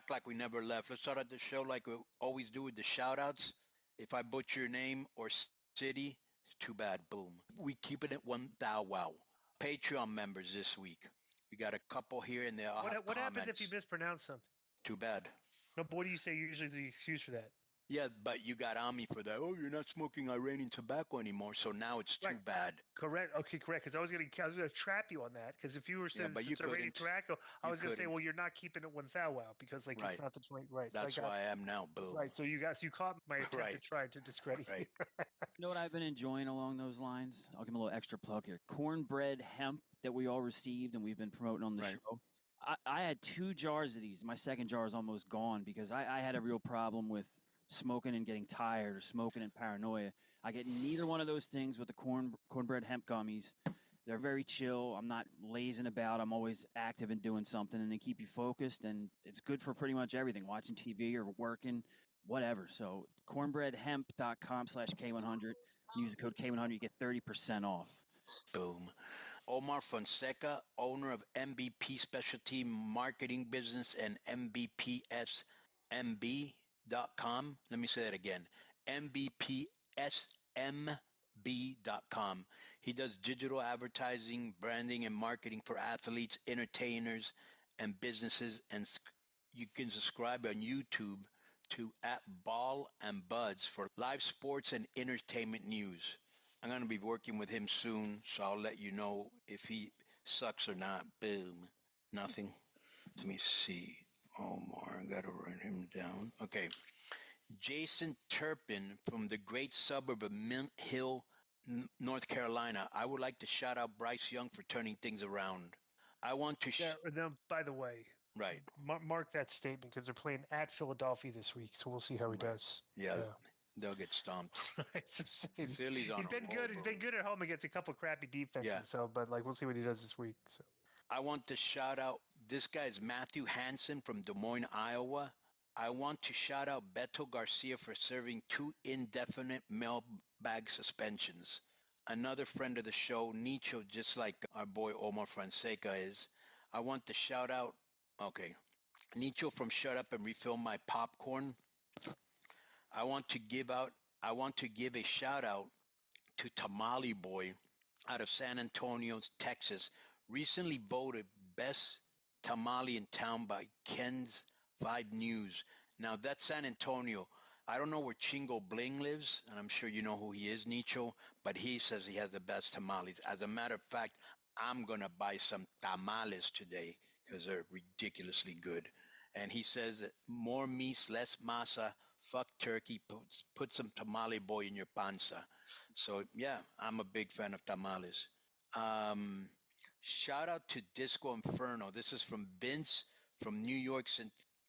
act like we never left. Let's start out the show like we always do with the shout-outs. If I butcher your name or city, it's too bad. Boom. We keep it at 1,000. Wow. Patreon members this week. We got a couple here and there. What happens if you mispronounce something? Too bad. No, but what do you say usually the excuse for that? Yeah, but you got on me for that. Oh, you're not smoking Iranian tobacco anymore, so now it's too bad. Correct. Okay, correct. Because I was going to trap you on that. Because if you were saying Iranian tobacco, I was going to say, well, you're not keeping it 1,000 because it's not the right. That's why I am now. Boom. Right. So you caught my attempt to try to discredit you. You know what I've been enjoying along those lines? I'll give him a little extra plug here. Cornbread hemp that we all received and we've been promoting on the show. I had 2 jars of these. My second jar is almost gone because I had a real problem with smoking and getting tired or smoking and paranoia. I get neither one of those things with the cornbread hemp gummies. They're very chill. I'm not lazing about. I'm always active and doing something, and they keep you focused, and it's good for pretty much everything, watching TV or working, whatever. So cornbreadhemp.com/K100. Use the code K100. You get 30% off. Boom. Omar Fonseca, owner of MVP Specialty Marketing Business and MBPSMB.com. Let me say that again. MBPSMB.com. He does digital advertising, branding, and marketing for athletes, entertainers, and businesses. And you can subscribe on YouTube to @Ball and Buds for live sports and entertainment news. I'm going to be working with him soon, so I'll let you know if he sucks or not. Boom. Nothing. Let me see. Omar, I got to write him down. Okay. Jason Turpin from the great suburb of Mint Hill, North Carolina. I would like to shout out Bryce Young for turning things around. I want to... by the way, mark that statement because they're playing at Philadelphia this week, so we'll see how he does. Yeah. They'll get stomped. Philly's on. He's been good. He's been good at home against a couple of crappy defenses. Yeah. So, but we'll see what he does this week. So, I want to shout out. This guy's Matthew Hansen from Des Moines, Iowa. I want to shout out Beto Garcia for serving 2 indefinite mailbag suspensions. Another friend of the show, Nicho, just like our boy Omar Fonseca is. I want to shout out. Okay, Nicho from Shut Up and Refill My Popcorn. I want to give a shout out to Tamale Boy out of San Antonio, Texas, recently voted best tamale in town by Ken's 5 News. Now that's San Antonio. I don't know where Chingo Bling lives, and I'm sure you know who he is, Nicho, but he says he has the best tamales. As a matter of fact, I'm going to buy some tamales today because they're ridiculously good. And he says that more meat, less masa, fuck turkey, put some tamale boy in your panza. So, yeah, I'm a big fan of tamales. Shout out to Disco Inferno. This is from Vince from New York,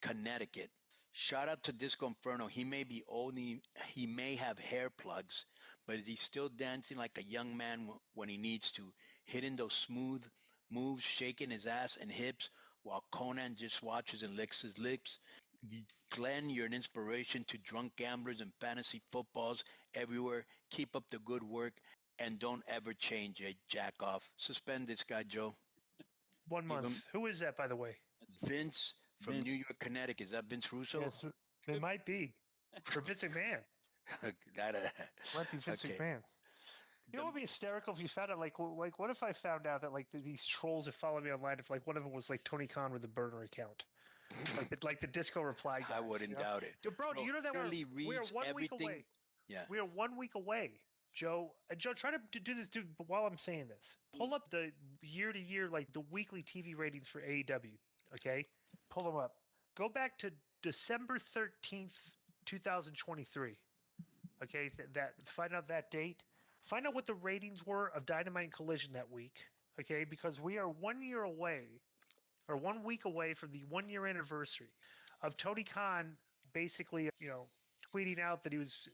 Connecticut. Shout out to Disco Inferno. He may be old, he may have hair plugs, but he's still dancing like a young man when he needs to, hitting those smooth moves, shaking his ass and hips, while Conan just watches and licks his lips. Glenn, you're an inspiration to drunk gamblers and fantasy footballs everywhere. Keep up the good work and don't ever change it. Jack off. Suspend this guy, Joe. 1 month. Who is that, by the way? Vince from New York, Connecticut. Is that Vince Russo? Yes, it might be. Or Vince McMahon. Might be Vince McMahon. You know what would be hysterical if you found out, like what if I found out that these trolls that follow me online, if one of them was like Tony Khan with a burner account, like the disco reply guys. I wouldn't doubt it. Bro, do you know that we are 1 week away? Yeah, we are 1 week away. Joe, try to do this, dude. While I'm saying this, pull up the year-to-year, the weekly TV ratings for AEW. Okay, pull them up. Go back to December 13th, 2023. Okay, find out that date. Find out what the ratings were of Dynamite and Collision that week, okay? Because we are 1 year away, or 1 week away from the 1 year anniversary of Tony Khan basically, tweeting out that he was,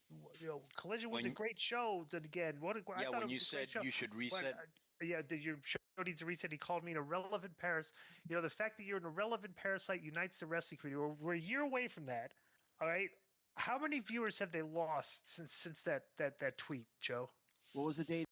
Collision was a great show. That again, when you said you should reset. Your show needs to reset. He called me an irrelevant parasite. The fact that you're an irrelevant parasite unites the wrestling community. We're a year away from that. All right. How many viewers have they lost since that tweet, Joe? What was the date?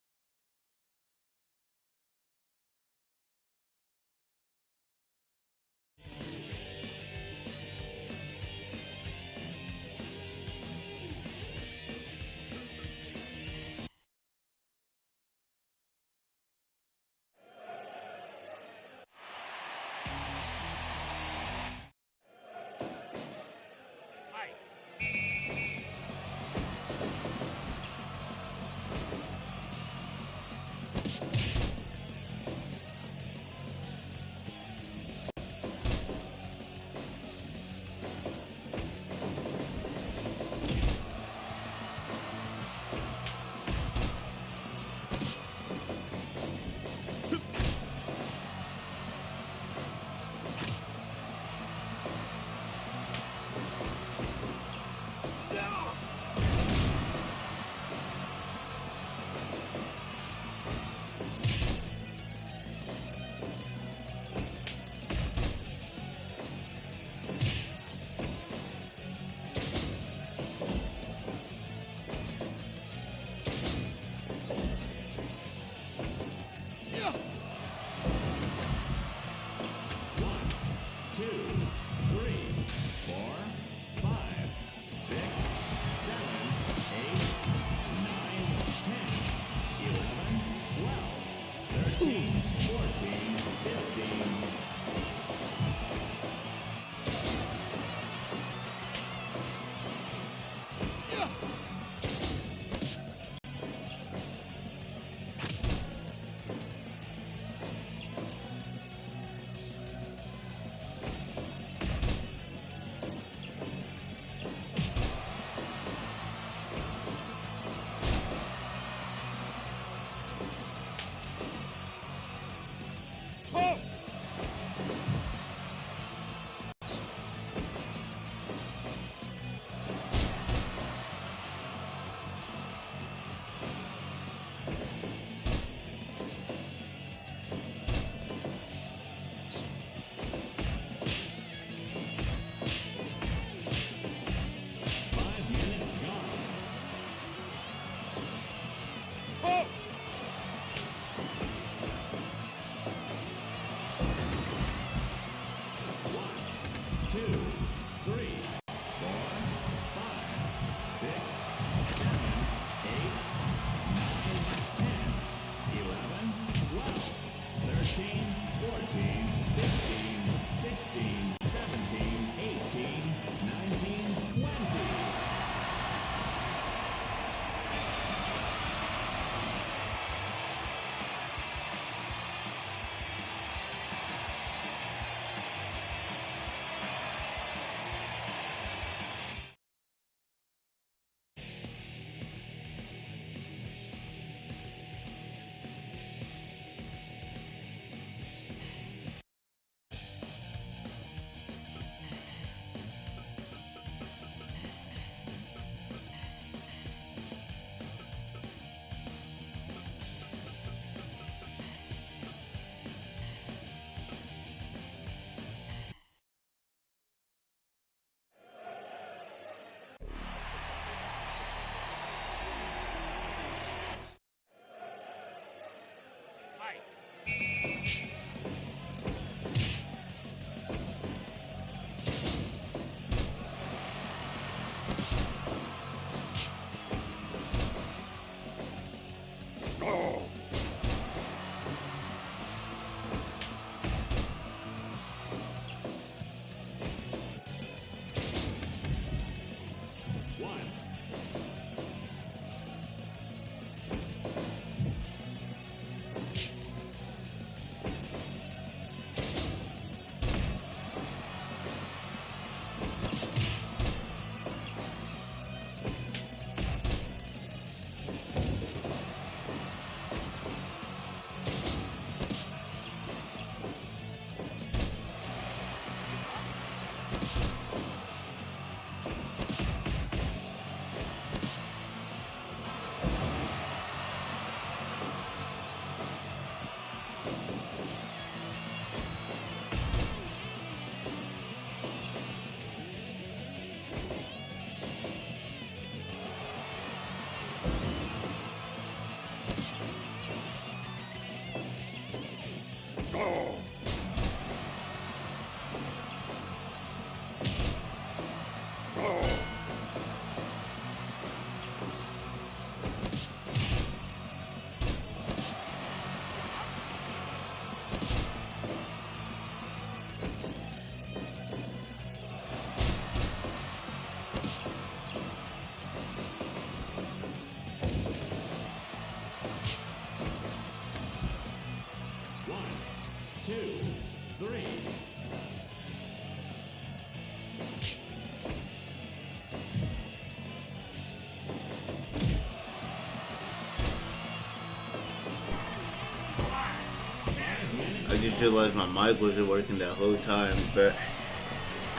I just realized my mic wasn't working that whole time, but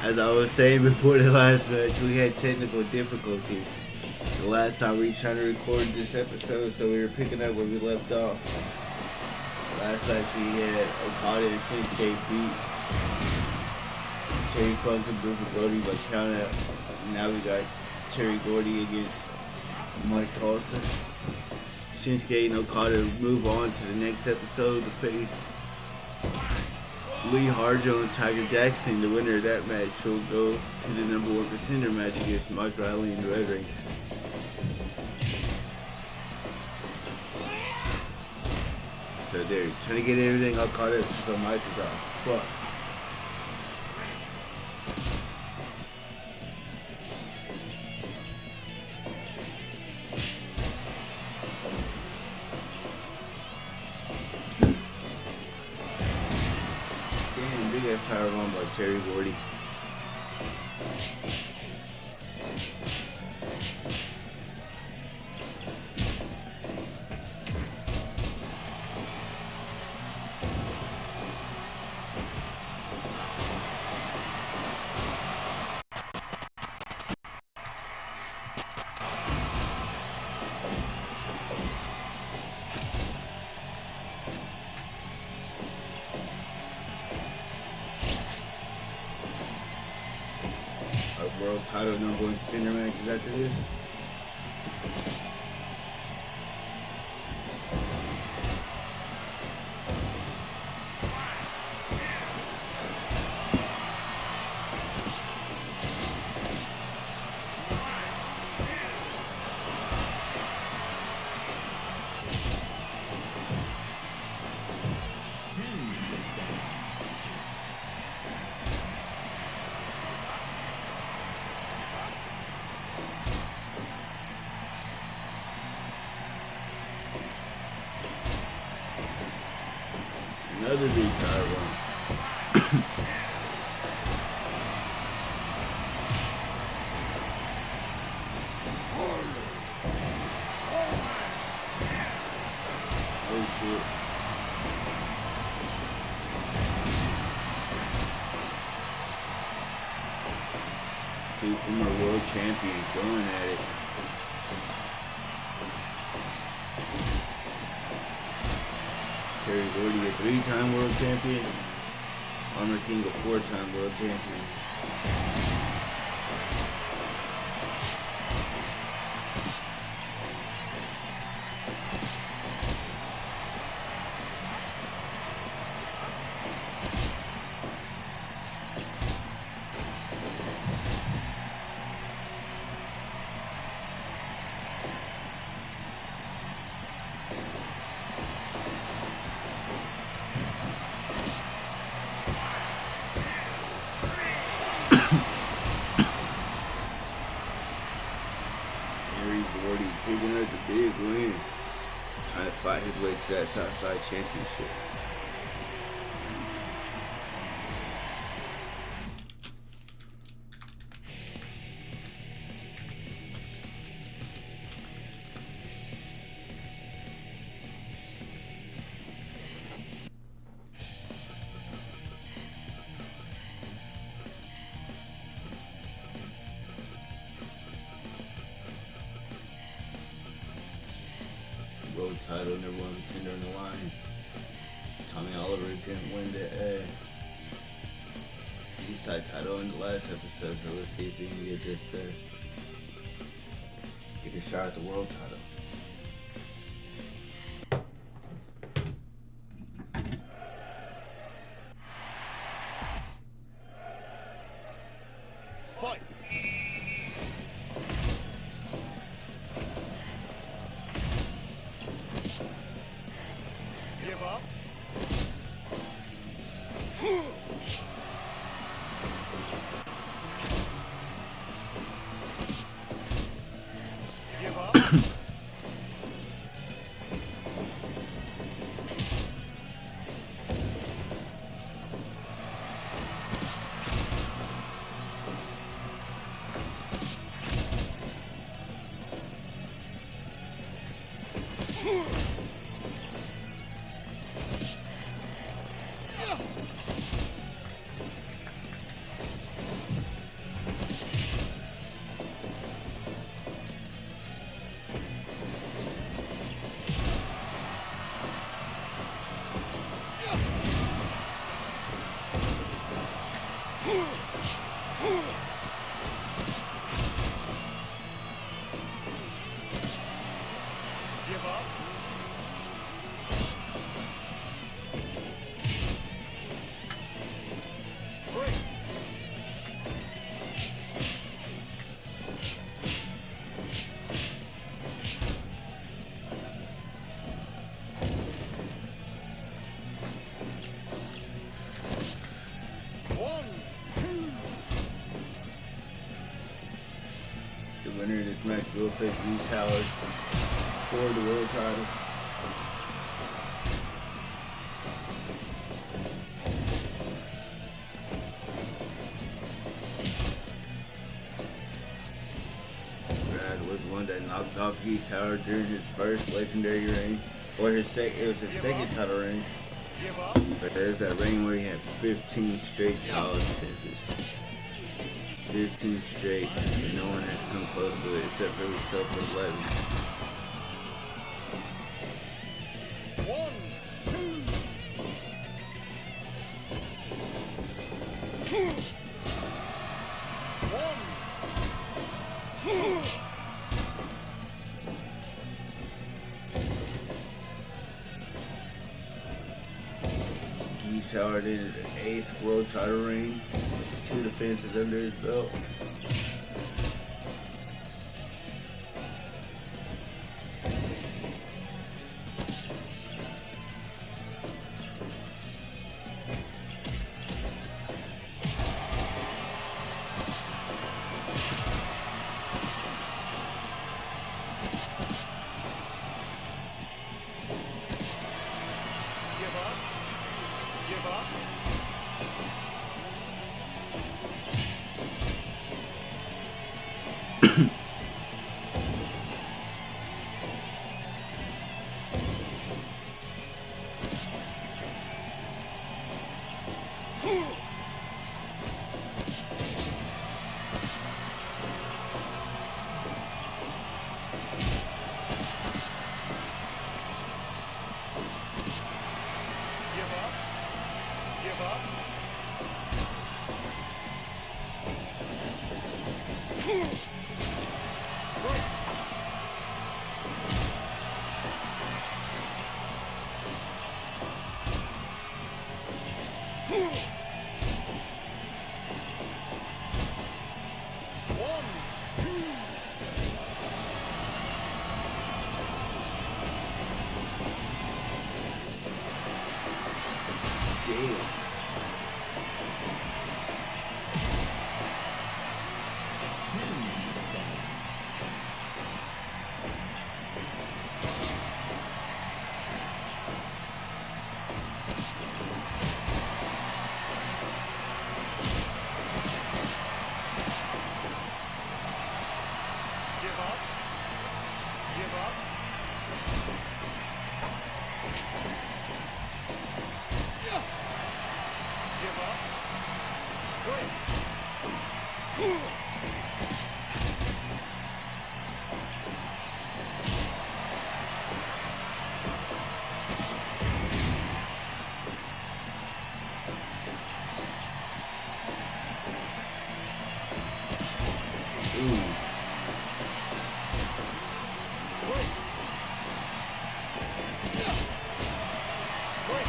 as I was saying before the last match, we had technical difficulties. The last time we were trying to record this episode, so we were picking up where we left off. Last match we had Okada and Shinsuke beat Terry Funk and Bruce Brody by count out. Now we got Terry Gordy against Mike Carlson. Shinsuke and Okada move on to the next episode to face Lee Harjo and Tiger Jackson. The winner of that match will go to the #1 contender match against Mike Riley and the Red Ranger. So they're trying to get everything all caught up so Mike is off. Fuck. Damn, big ass power bomb by Terry Gordy. World title number one contender matches after this. Another big power bomb. Oh shit. Two former world champions going at it. Terry Gordy, a 3-time world champion. Honor King, a 4-time world champion. Picking up the big win. Trying to fight his way to that Southside Championship. World title, number one contender on the line. Tommy Oliver couldn't win the Eastside title in the last episode, so let's see if he can get this to get a shot at the world title. Fight! Give up. Give up. winner of this match will face Reese Howard for the world title. Brad was one that knocked off Reese Howard during his first legendary reign, or it was his second title reign. But there's that reign where he had 15 straight title defenses. 15 straight, and no one has come close to it except for himself for 11. 1, 2. 1. Reese Howard did an 8th world title reign, 2 defenses under his belt. Give up. Give up. Break. One, two. Damn. Give up. Give up. Give up. Break. Ooh. Break. Break.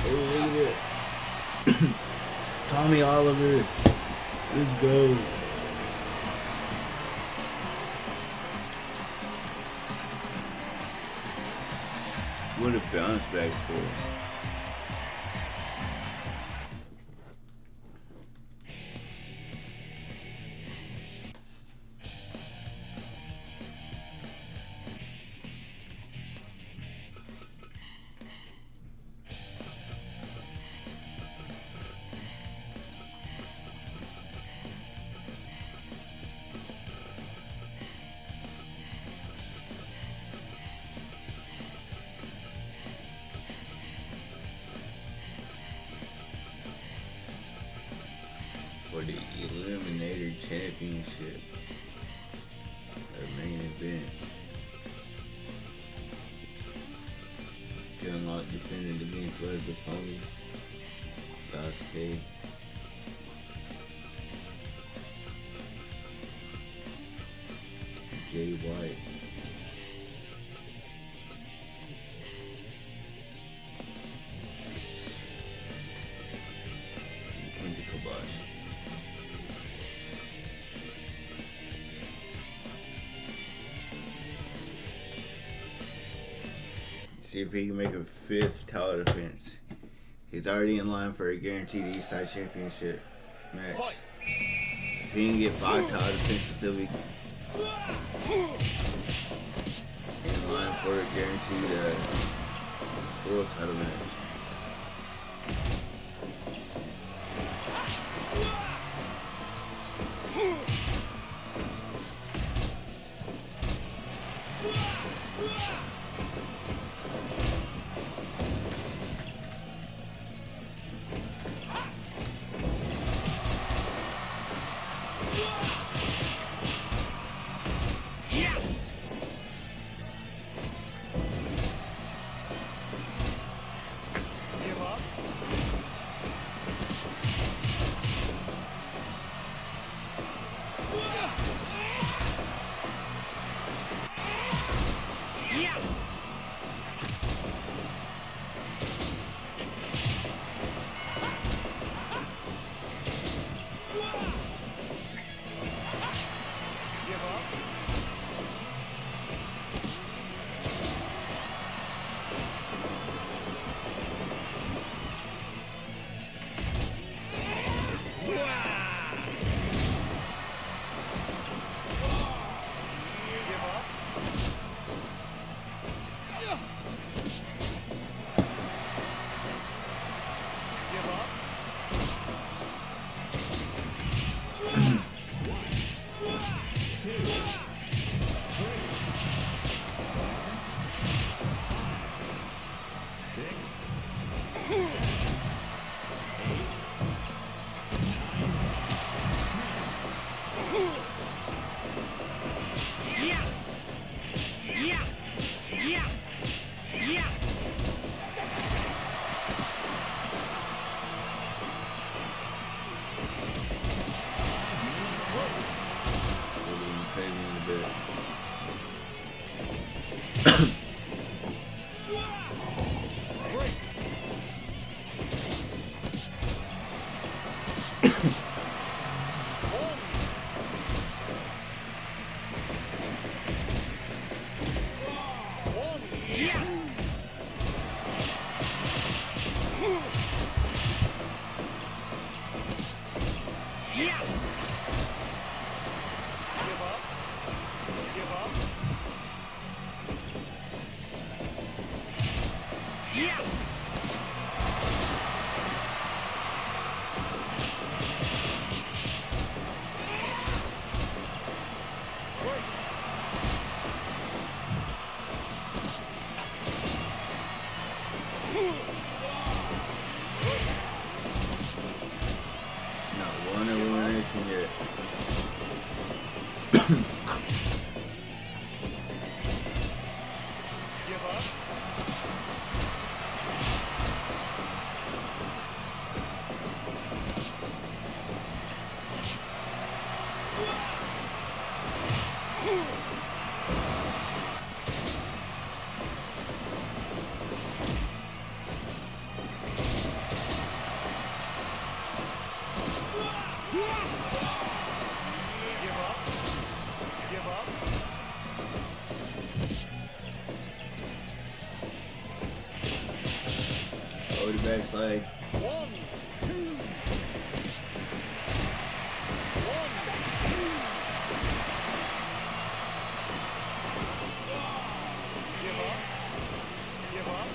Oh, look at it. Tommy Oliver. Let's go. What a bounce back for. For the Eliminator Championship, our main event. Gunlock defending against one of his homies, Sasuke. Jay White. Kenji Kobashi. See if he can make a 5th title defense. He's already in line for a guaranteed Eastside Championship match. Fight. If he can get 5 title defenses, he'll be in line for a guaranteed world title match. Give up. Give up. Give up. Give up. So we're gonna play him in a bit. Break. One. One. Give up. Give up. Break. Not one elimination yet. Give up. Give up. Give up. Over the backside. 1, 2. 1, 2. Give up. Give up.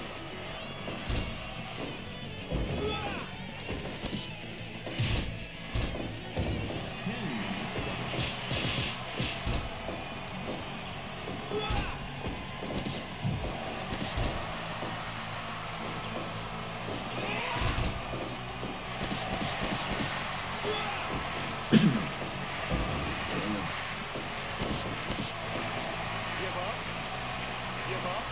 Give up. Give up.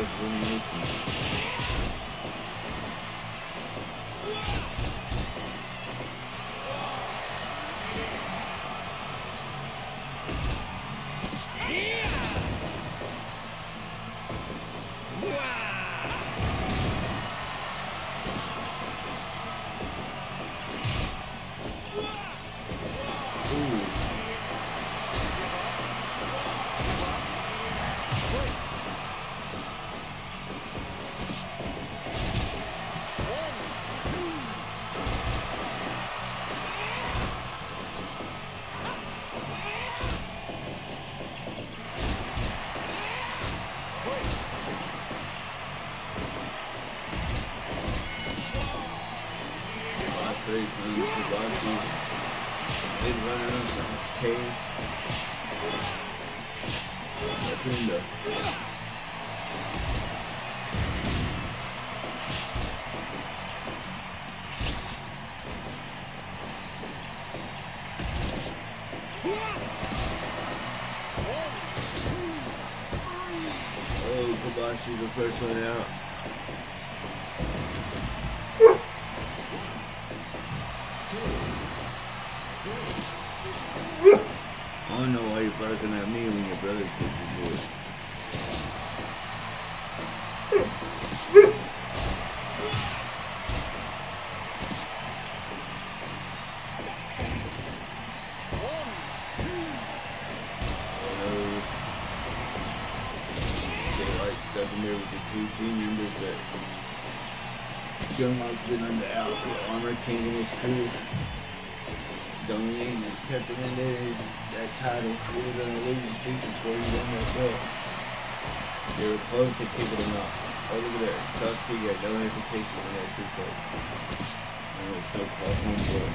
first elimination. Big runner on hokahey. Window. Oh, Kobashi's the first one out. I don't know why you're barking at me when your brother takes you to it. Stuck in there with the two team members that Gunlock's been under out with Armor King and his crew. The only thing that's kept him in there is that title. He was on a losing streak before he won that belt. They were close to kicking him out. Oh, look at that. Sasuke got no hesitation on that suplex. And it was so-called homeboy.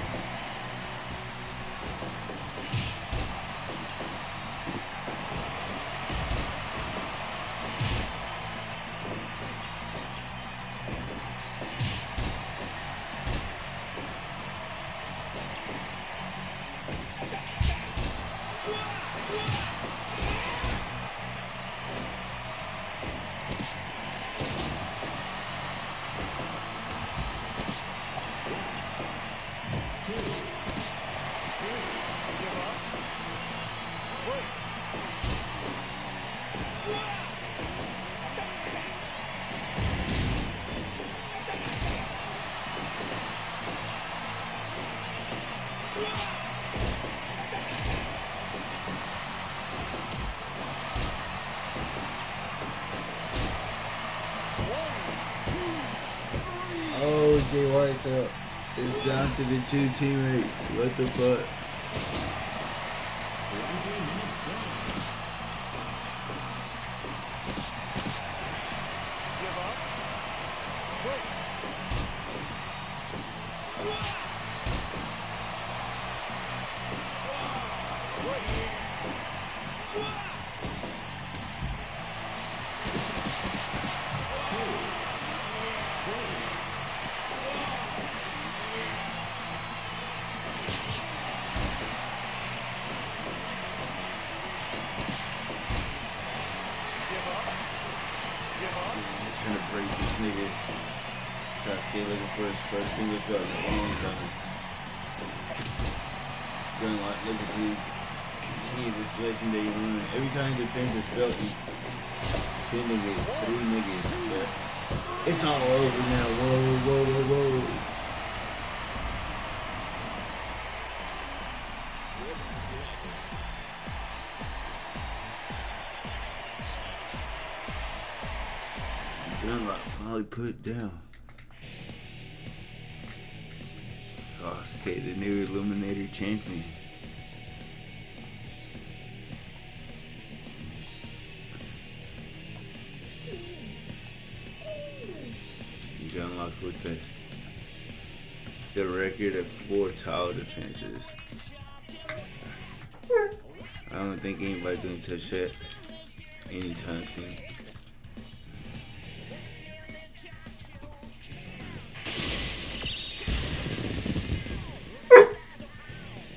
Oh, Jay White's up. It's down to the two teammates. What the fuck? Trying to break this nigga. Sasuke looking for his first singles belt in a long time. Gunlock looking to continue this legendary run. Every time he defends his belt, he's defending his three niggas. But it's all over now. Whoa, whoa, whoa, whoa. Gunlock finally put it down. Sasuke, the new Eliminator champion. Gunlock with the record of 4 title defenses. I don't think anybody's gonna touch that anytime soon.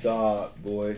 Stop, boy.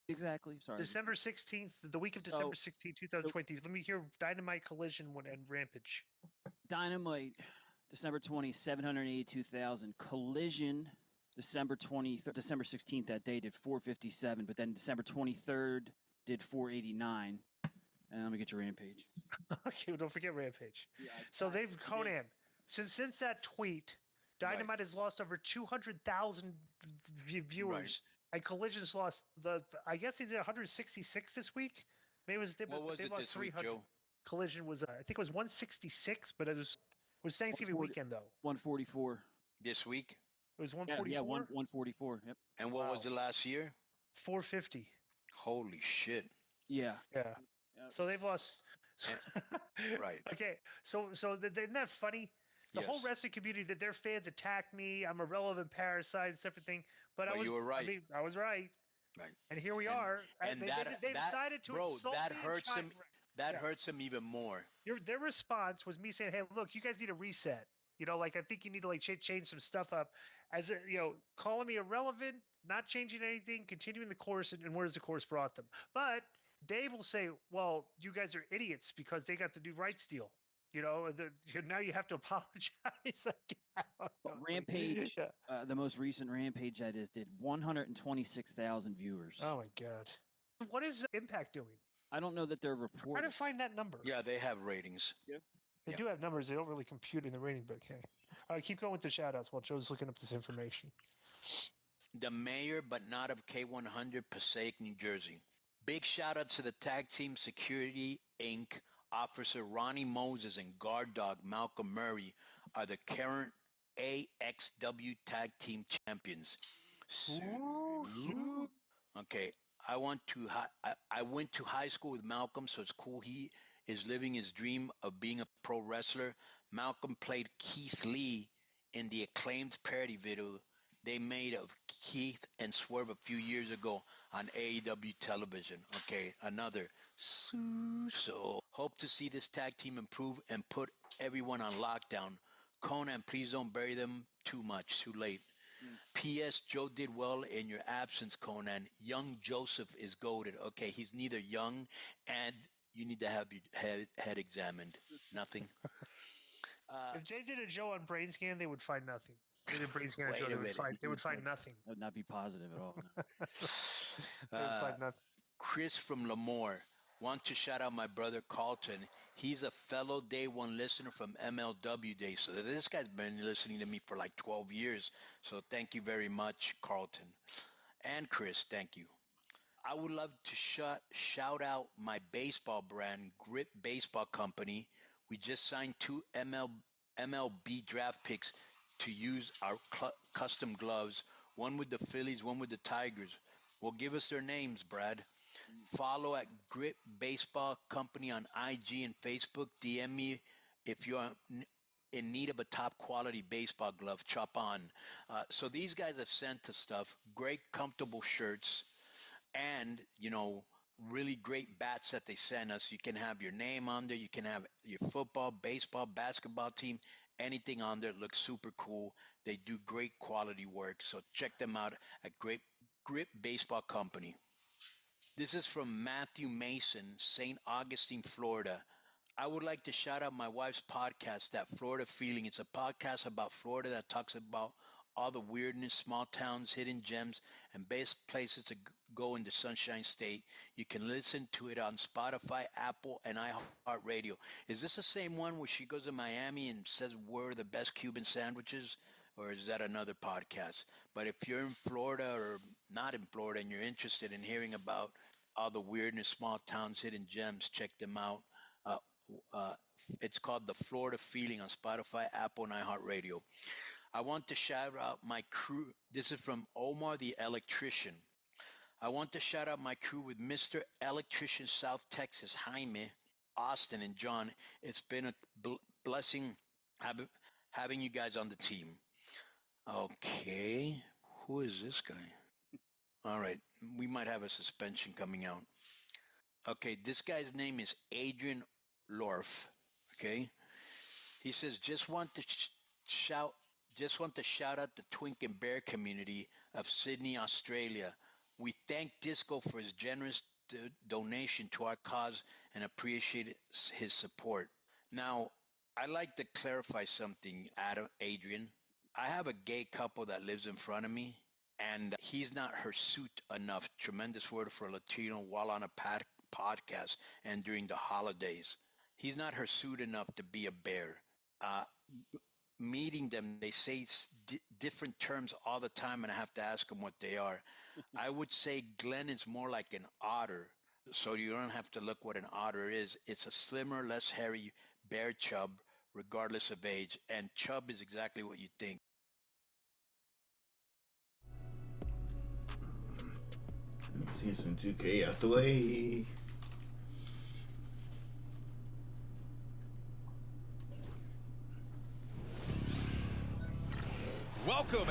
Exactly. Sorry. December 16th, the week of December 16th, 2023. Let me hear Dynamite, Collision, and Rampage. Dynamite, December 20, 782,000. Collision, December 16th that day did 457, but then December 23rd did 489. And let me get your Rampage. Okay, well, don't forget Rampage. Yeah, so they've Conan. Since that tweet, Dynamite has lost over 200,000 viewers, Right. and Collision's lost I guess they did 166 this week. Maybe it was they, What was they it lost this week, 300. Joe? Collision was I think it was 166, but it was Thanksgiving 140 weekend though. 144. This week? It was 144. Yeah, 144. Yep. And what was Wow. the last year? 450. Holy shit. Yeah. Yeah. So they've lost. Right. Okay. So isn't that funny? The whole Yes. wrestling community, that their fans attack me. I'm a relevant parasite, and everything. But you were right. I mean, I was right. Right. And here we are. And they that decided to bro, insult that me and hurts try- him. That Yeah. hurts him even more. Their response was me saying, "Hey, look, you guys need a reset. You know, like I think you need to like change some stuff up." As calling me irrelevant, not changing anything, continuing the course, and where's the course brought them. But Dave will say, "Well, you guys are idiots because they got the new rights deal. You know, now you have to apologize." Rampage, the most recent Rampage I just did 126,000 viewers. Oh my god, what is Impact doing? I don't know that they're Try reporting. to find that number. Yeah, they have ratings. They do have numbers. They don't really compute in the rating book. Hey, all right, keep going with the shout outs while Joe's looking up this information. The mayor, but not of K100, Passaic, New Jersey. Big shout out to the Tag Team Security Inc. Officer Ronnie Moses and guard dog Malcolm Murray are the current AXW Tag Team Champions. Okay, I went to high school with Malcolm, so it's cool. He is living his dream of being a pro wrestler. Malcolm played Keith Lee in the acclaimed parody video they made of Keith and Swerve a few years ago on AEW television. Okay, another. So hope to see this tag team improve and put everyone on lockdown. Conan, please don't bury them too much. Too late. P.S. Joe did well in your absence, Conan. Young Joseph is goated. Okay, he's neither young and you need to have your head examined. Nothing. If they did a Joe on brain scan, they would find nothing. They did brain scan on Wait Joe, a they would minute. find nothing. That would not be positive at all. No. They would find nothing. Chris from Lemoore. Want to shout out my brother Carlton. He's a fellow day one listener from MLW Day. So this guy's been listening to me for like 12 years. So thank you very much, Carlton. And Chris, thank you. I would love to shout out my baseball brand, Grip Baseball Company. We just signed 2 MLB draft picks to use our custom gloves, one with the Phillies, one with the Tigers. Well, give us their names, Brad. Follow at Grip Baseball Company on IG and Facebook. DM me if you're in need of a top quality baseball glove. Chop on. So these guys have sent us stuff, great comfortable shirts, and really great bats that they send us. You can have your name on there. You can have your football, baseball, basketball team, anything on there. It looks super cool. They do great quality work. So check them out at Grip Baseball Company. This is from Matthew Mason, St. Augustine, Florida. I would like to shout out my wife's podcast, That Florida Feeling. It's a podcast about Florida that talks about all the weirdness, small towns, hidden gems, and best places to go in the Sunshine State. You can listen to it on Spotify, Apple, and iHeartRadio. Is this the same one where she goes to Miami and says we're the best Cuban sandwiches? Or is that another podcast? But if you're in Florida or not in Florida and you're interested in hearing about all the weirdness, small towns, hidden gems, check them out. It's called The Florida Feeling on Spotify, Apple, and iHeartRadio. I want to shout out my crew. This is from Omar the Electrician. I want to shout out my crew with Mr. Electrician South Texas, Jaime, Austin, and John. It's been a blessing having you guys on the team. Okay. Who is this guy? All right. We might have a suspension coming out. Okay. This guy's name is Adrian Lorf. Okay. He says, just want to shout out the Twink and Bear community of Sydney, Australia. We thank Disco for his generous donation to our cause and appreciate his support. Now, I'd like to clarify something, Adrian. I have a gay couple that lives in front of me, and he's not hirsute enough. Tremendous word for a Latino while on a podcast and during the holidays. He's not hirsute enough to be a bear. Meeting them, they say different terms all the time, and I have to ask them what they are. I would say Glenn is more like an otter, so you don't have to look what an otter is. It's a slimmer, less hairy bear chub, regardless of age, and chub is exactly what you think. See some 2K out the way. Welcome.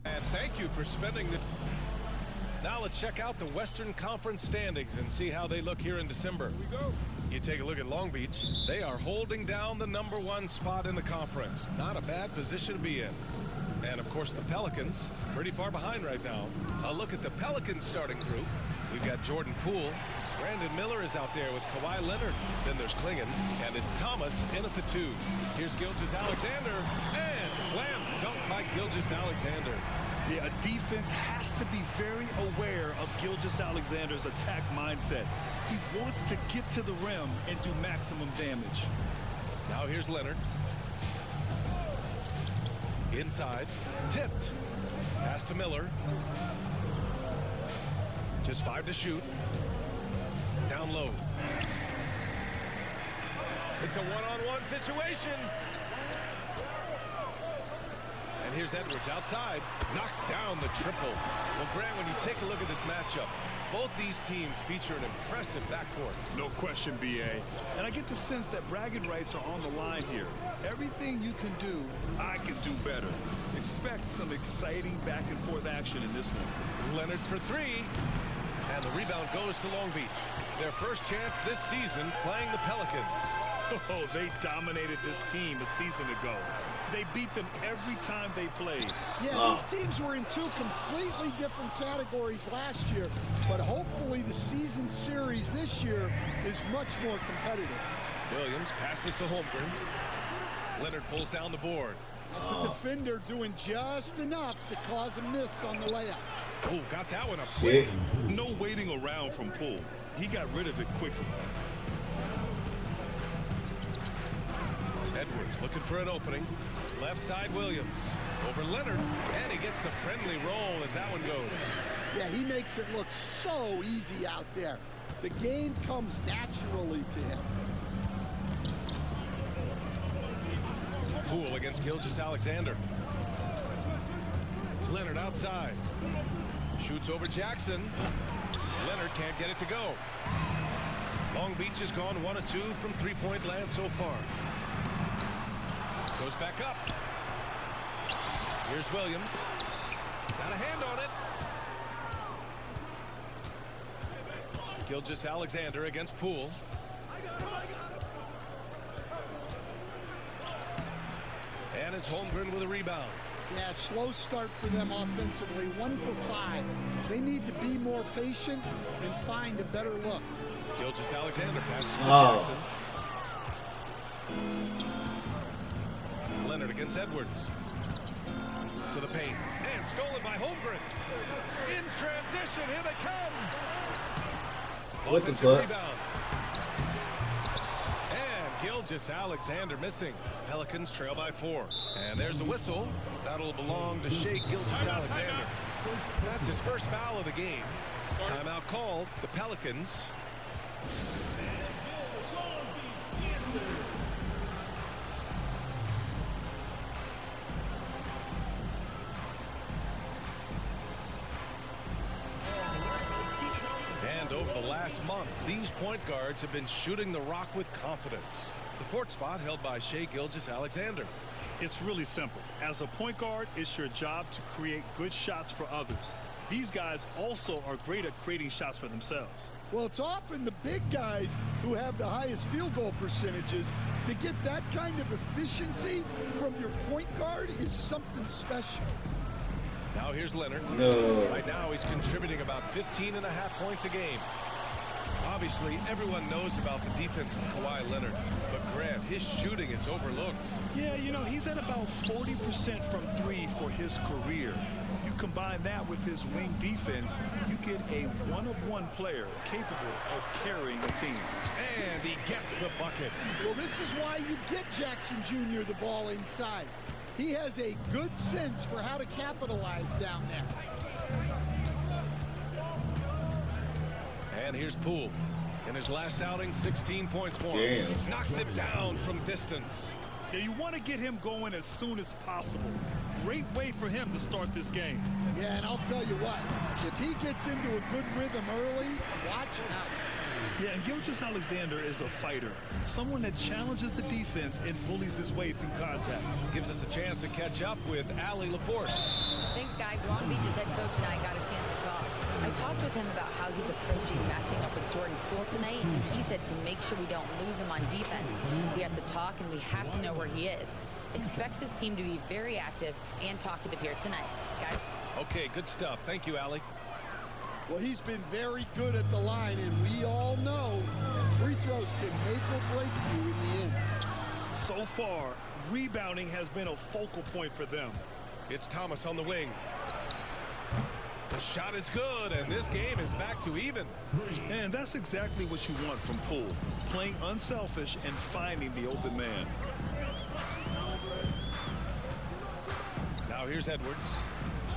And thank you for spending the... Now let's check out the Western Conference standings and see how they look here in December. Here we go. You take a look at Long Beach. They are holding down the #1 spot in the conference. Not a bad position to be in. And of course the Pelicans, pretty far behind right now. A look at the Pelicans starting group. We've got Jordan Poole. Brandon Miller is out there with Kawhi Leonard. Then there's Klingon, and it's Thomas in at the 2. Here's Gilgeous-Alexander, and slam dunk by Gilgeous-Alexander. Yeah, a defense has to be very aware of Gilgeous-Alexander's attack mindset. He wants to get to the rim and do maximum damage. Now here's Leonard. Inside, tipped. Pass to Miller. Just 5 to shoot. Down low. It's a one-on-one situation. And here's Edwards outside. Knocks down the triple. Well, Grant, when you take a look at this matchup, both these teams feature an impressive backcourt. No question, B.A. And I get the sense that bragging rights are on the line here. Everything you can do, I can do better. Expect some exciting back-and-forth action in this one. Leonard for 3. And the rebound goes to Long Beach. Their first chance this season playing the Pelicans. Oh, they dominated this team a season ago. They beat them every time they played. Yeah, these teams were in 2 completely different categories last year, but hopefully the season series this year is much more competitive. Williams passes to Holmgren. Leonard pulls down the board. That's a defender doing just enough to cause a miss on the layup. Oh, got that one up quick. No waiting around from Poole. He got rid of it quickly. Edwards looking for an opening. Left side Williams. Over Leonard. And he gets the friendly roll as that one goes. Yeah, he makes it look so easy out there. The game comes naturally to him. Poole against Gilgeous-Alexander. Leonard outside. Shoots over Jackson. Leonard can't get it to go. Long Beach has gone 1 of 2 from three-point land so far. Goes back up. Here's Williams. Got a hand on it. Gilgeous-Alexander against Poole. And it's Holmgren with a rebound. Yeah, slow start for them offensively. 1 for 5. They need to be more patient and find a better look. Gilgeous-Alexander passes to Jackson. Leonard against Edwards. To the paint. And stolen by Holmgren. In transition, here they come. What the fuck? Rebound. And Gilgeous-Alexander missing. Pelicans trail by 4. And there's a whistle. That'll belong to Shea Gilgeous-Alexander. That's his first foul of the game. Timeout called. The Pelicans. And over the last month, these point guards have been shooting the rock with confidence. The 4th spot held by Shea Gilgeous-Alexander. It's really simple. As a point guard, it's your job to create good shots for others. These guys also are great at creating shots for themselves. Well, it's often the big guys who have the highest field goal percentages. To get that kind of efficiency from your point guard is something special. Now here's Leonard. No. Right now he's contributing about 15.5 points a game. Obviously, everyone knows about the defense of Kawhi Leonard, but Grant, his shooting is overlooked. Yeah, you know, he's at about 40% from 3 for his career. You combine that with his wing defense, you get a one-of-one player capable of carrying a team. And he gets the bucket. Well, this is why you get Jackson Jr. the ball inside. He has a good sense for how to capitalize down there. And here's Poole. In his last outing, 16 points for him. Damn. Knocks it down from distance. Yeah, you want to get him going as soon as possible. Great way for him to start this game. Yeah, and I'll tell you what, if he gets into a good rhythm early, watch out. Yeah, and Gilgeous-Alexander is a fighter. Someone that challenges the defense and bullies his way through contact. Gives us a chance to catch up with Allie LaForce. Thanks, guys. Long Beach's head coach and I got a chance to talk. I talked with him about how he's approaching matching up with Jordan Poole tonight, and he said to make sure we don't lose him on defense, we have to talk and we have to know where he is. Expects his team to be very active and talkative here tonight. Guys? Okay, good stuff. Thank you, Allie. Well, he's been very good at the line, and we all know free throws can make or break you in the end. So far, rebounding has been a focal point for them. It's Thomas on the wing. The shot is good, and this game is back to even. And that's exactly what you want from Poole. Playing unselfish and finding the open man. Now here's Edwards.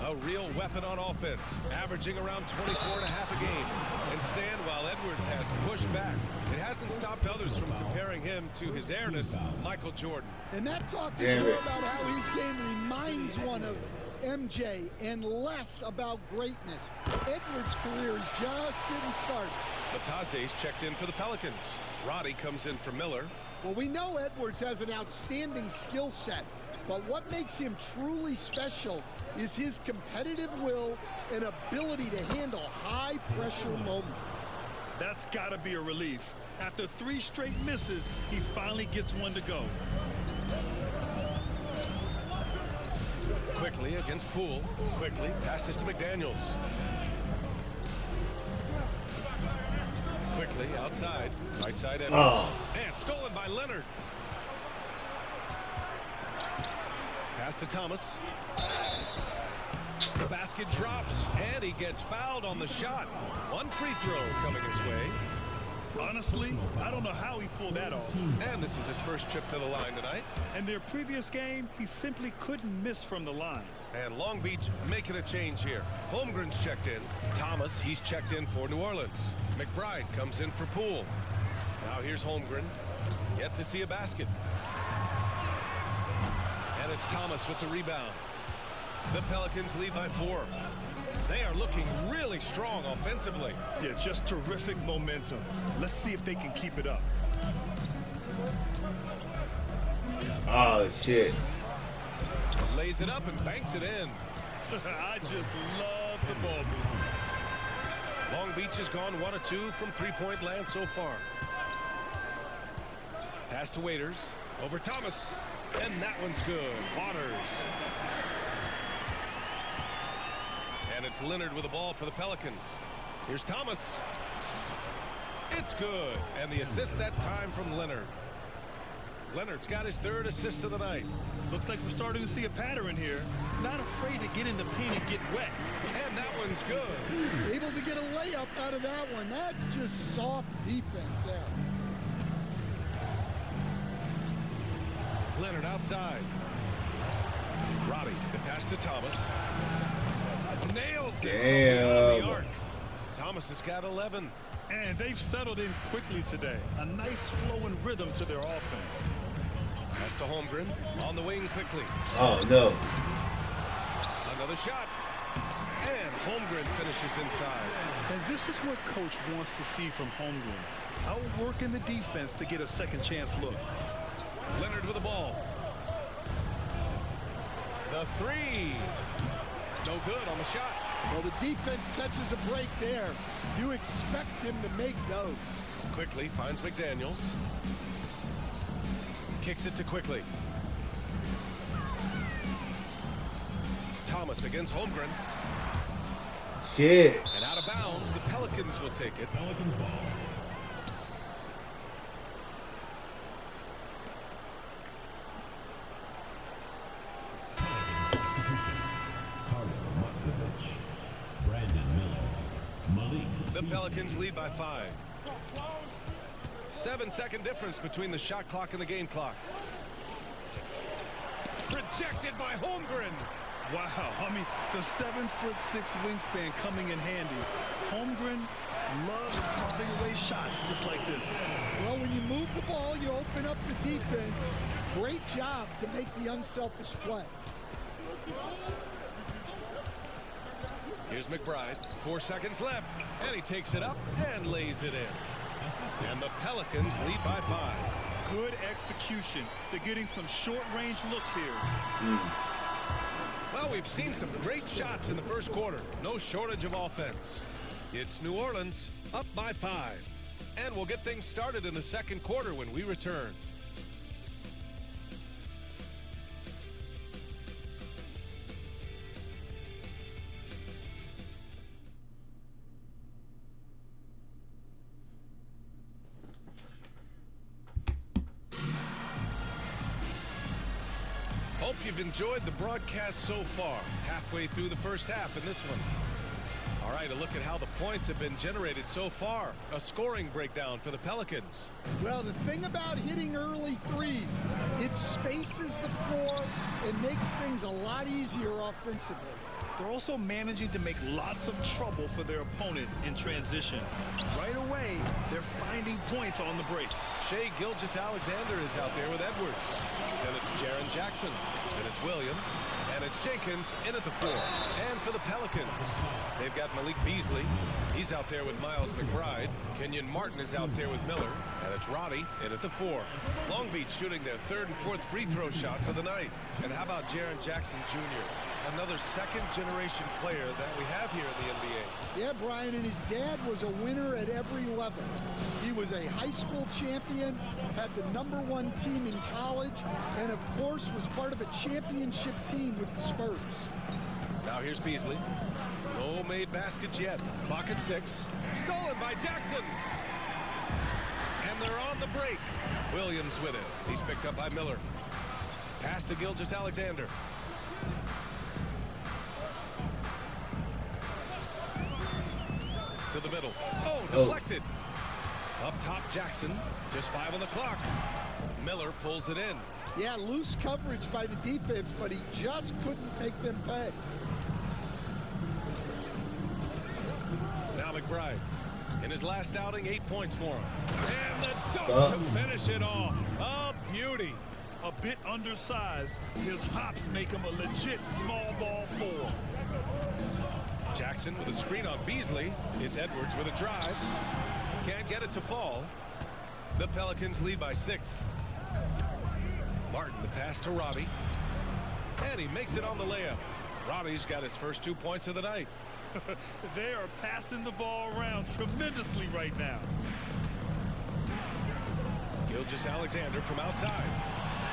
A real weapon on offense, averaging around 24.5 a game. Instead, while Edwards has pushed back, it hasn't stopped others from comparing him to his airness, Michael Jordan. And that talk is more about how his game reminds one of MJ and less about greatness. Edwards' career is just getting started. Batase's checked in for the Pelicans. Roddy comes in for Miller. Well, we know Edwards has an outstanding skill set, but what makes him truly special is his competitive will and ability to handle high-pressure moments. That's got to be a relief. After 3 straight misses, he finally gets one to go. Quickly against Poole. Quickly passes to McDaniels. Quickly outside. Right side Edwards. Oh. And stolen by Leonard. Pass to Thomas. The basket drops, and he gets fouled on the shot. One free throw coming his way. Honestly, I don't know how he pulled that off. And this is his first trip to the line tonight. In their previous game, he simply couldn't miss from the line. And Long Beach making a change here. Holmgren's checked in. Thomas, he's checked in for New Orleans. McBride comes in for Poole. Now here's Holmgren. Yet to see a basket. And it's Thomas with the rebound. The Pelicans lead by 4. They are looking really strong offensively. Yeah, just terrific momentum. Let's see if they can keep it up. Oh, shit. Lays it up and banks it in. I just love the ball movements. Long Beach has gone 1 of 2 from three-point land so far. Pass to Waiters. Over Thomas. And that one's good. Waters. And it's Leonard with the ball for the Pelicans. Here's Thomas. It's good. And the assist that time from Leonard. Leonard's got his 3rd assist of the night. Looks like we're starting to see a pattern here. Not afraid to get in the paint and get wet. And that one's good. Able to get a layup out of that one. That's just soft defense there. Leonard outside. Robbie, the pass to Thomas. Nails it. Damn. The arcs. Thomas has got 11. And they've settled in quickly today. A nice flow and rhythm to their offense. Pass to Holmgren. On the wing quickly. Oh, no. Another shot. And Holmgren finishes inside. And this is what coach wants to see from Holmgren. Outworking the defense to get a second chance look. Leonard with the ball. The 3. No good on the shot. Well, the defense catches a break there. You expect him to make those. Quickly finds McDaniels. Kicks it to Quickly. Thomas against Holmgren. Shit. And out of bounds, the Pelicans will take it. Pelicans ball. The Pelicans lead by 5. 7-second difference between the shot clock and the game clock. Rejected by Holmgren. Wow, I mean, the 7'6" wingspan coming in handy. Holmgren loves smarting away shots just like this. Well, when you move the ball, you open up the defense. Great job to make the unselfish play. Here's McBride. 4 seconds left. And he takes it up and lays it in. And the Pelicans lead by 5. Good execution. They're getting some short-range looks here. Well, we've seen some great shots in the first quarter. No shortage of offense. It's New Orleans up by 5. And we'll get things started in the second quarter when we return. Hope you've enjoyed the broadcast so far. Halfway through the first half in this one. All right, a look at how the points have been generated so far. A scoring breakdown for the Pelicans. Well, the thing about hitting early threes, it spaces the floor and makes things a lot easier offensively. They're also managing to make lots of trouble for their opponent in transition. Right away, they're finding points on the break. Shai Gilgeous-Alexander is out there with Edwards. Then it's Jaren Jackson. Then it's Williams. And it's Jenkins in at the 4. And for the Pelicans, they've got Malik Beasley. He's out there with Miles McBride. Kenyon Martin is out there with Miller. And it's Roddy in at the 4. Long Beach shooting their 3rd and 4th free throw shots of the night. And how about Jaren Jackson Jr.? Another second-generation player that we have here in the NBA. Yeah, Brian, and his dad was a winner at every level. He was a high school champion, had the #1 team in college, and of course was part of a championship team with the Spurs. Now here's Beasley. No made baskets yet. Clock at 6. Stolen by Jackson. And they're on the break. Williams with it. He's picked up by Miller. Pass to Gilgeous-Alexander. To the middle. Oh, deflected. Up top, Jackson. Just 5 on the clock. Miller pulls it in. Yeah, loose coverage by the defense, but he just couldn't make them pay. Now McBride. In his last outing, 8 points for him. And the dunk to finish it off. A beauty. A bit undersized. His hops make him a legit small ball 4. Jackson with a screen on Beasley. It's Edwards with a drive. Can't get it to fall. The Pelicans lead by 6. Martin, the pass to Robbie. And he makes it on the layup. Roddy's got his first 2 points of the night. They are passing the ball around tremendously right now. Gilgeous-Alexander from outside.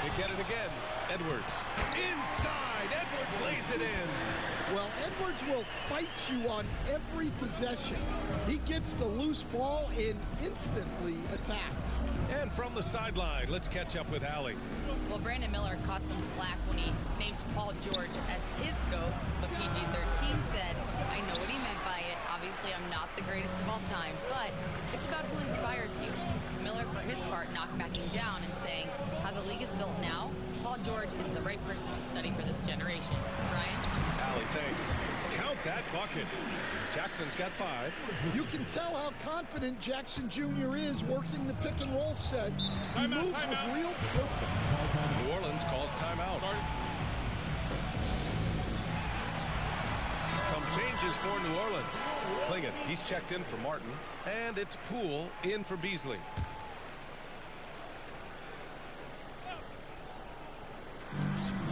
They get it again. Edwards. Inside. Edwards lays it in. Well, Edwards will fight you on every possession. He gets the loose ball and instantly attacks. And from the sideline, let's catch up with Allie. Well, Brandon Miller caught some flack when he named Paul George as his GOAT, but PG-13 said, I know what he meant by it. Obviously, I'm not the greatest of all time, but it's about who inspires you. Miller, for his part, not backing down and saying, how the league is built now, Paul George is the right person to study for this generation. Ryan? Allie, thanks. Count that bucket. Jackson's got 5. You can tell how confident Jackson Jr. is working the pick and roll set. He moves with real purpose. New Orleans calls timeout. Some changes for New Orleans. Klingett, he's checked in for Martin. And it's Poole in for Beasley.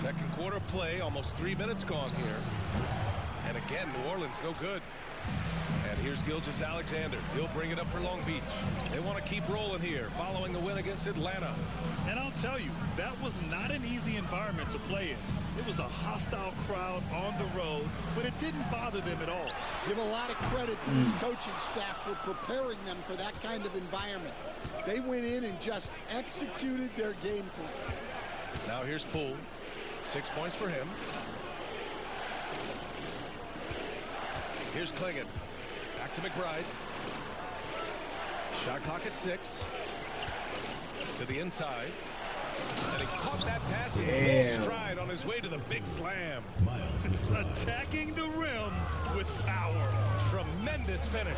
Second quarter play, almost 3 minutes gone here. And again, New Orleans no good. And here's Gilgeous-Alexander. He'll bring it up for Long Beach. They want to keep rolling here following the win against Atlanta. And I'll tell you, that was not an easy environment to play in. It was a hostile crowd on the road, but it didn't bother them at all. Give a lot of credit to this coaching staff for preparing them for that kind of environment. They went in and just executed their game plan. Now here's Poole. 6 points for him. Here's Klingett. Back to McBride. Shot clock at 6. To the inside. And he caught that pass in full stride on his way to the big slam. Attacking the rim with power. Tremendous finish.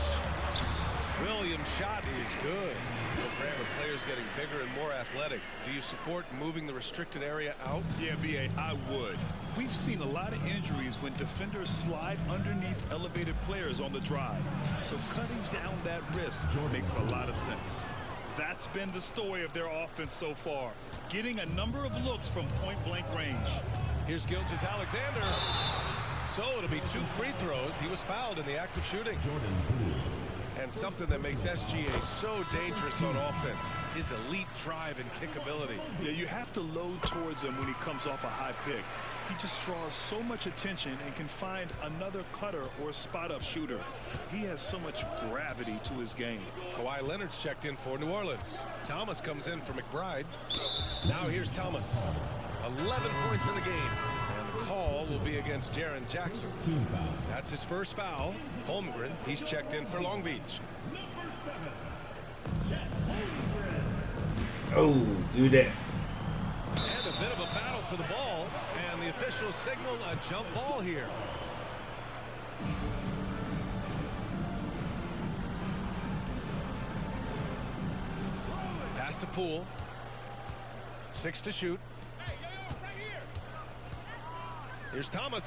Williams' shot is good. Program of players getting bigger and more athletic. Do you support moving the restricted area out? Yeah, B.A., I would. We've seen a lot of injuries when defenders slide underneath elevated players on the drive. So cutting down that risk makes a lot of sense. That's been the story of their offense so far. Getting a number of looks from point-blank range. Here's Gilgeous-Alexander. So it'll be 2 free throws. He was fouled in the act of shooting. And something that makes SGA so dangerous on offense, his elite drive and kickability. Yeah, you have to load towards him when he comes off a high pick. He just draws so much attention and can find another cutter or spot-up shooter. He has so much gravity to his game. Kawhi Leonard's checked in for New Orleans. Thomas comes in for McBride. Now here's Thomas. 11 points in the game. And the call will be against Jaren Jackson. That's his first foul. Holmgren, he's checked in for Long Beach. Oh, do that. And a bit of a battle for the ball. And the officials signal a jump ball here. Pass to Poole. 6 to shoot. Here's Thomas.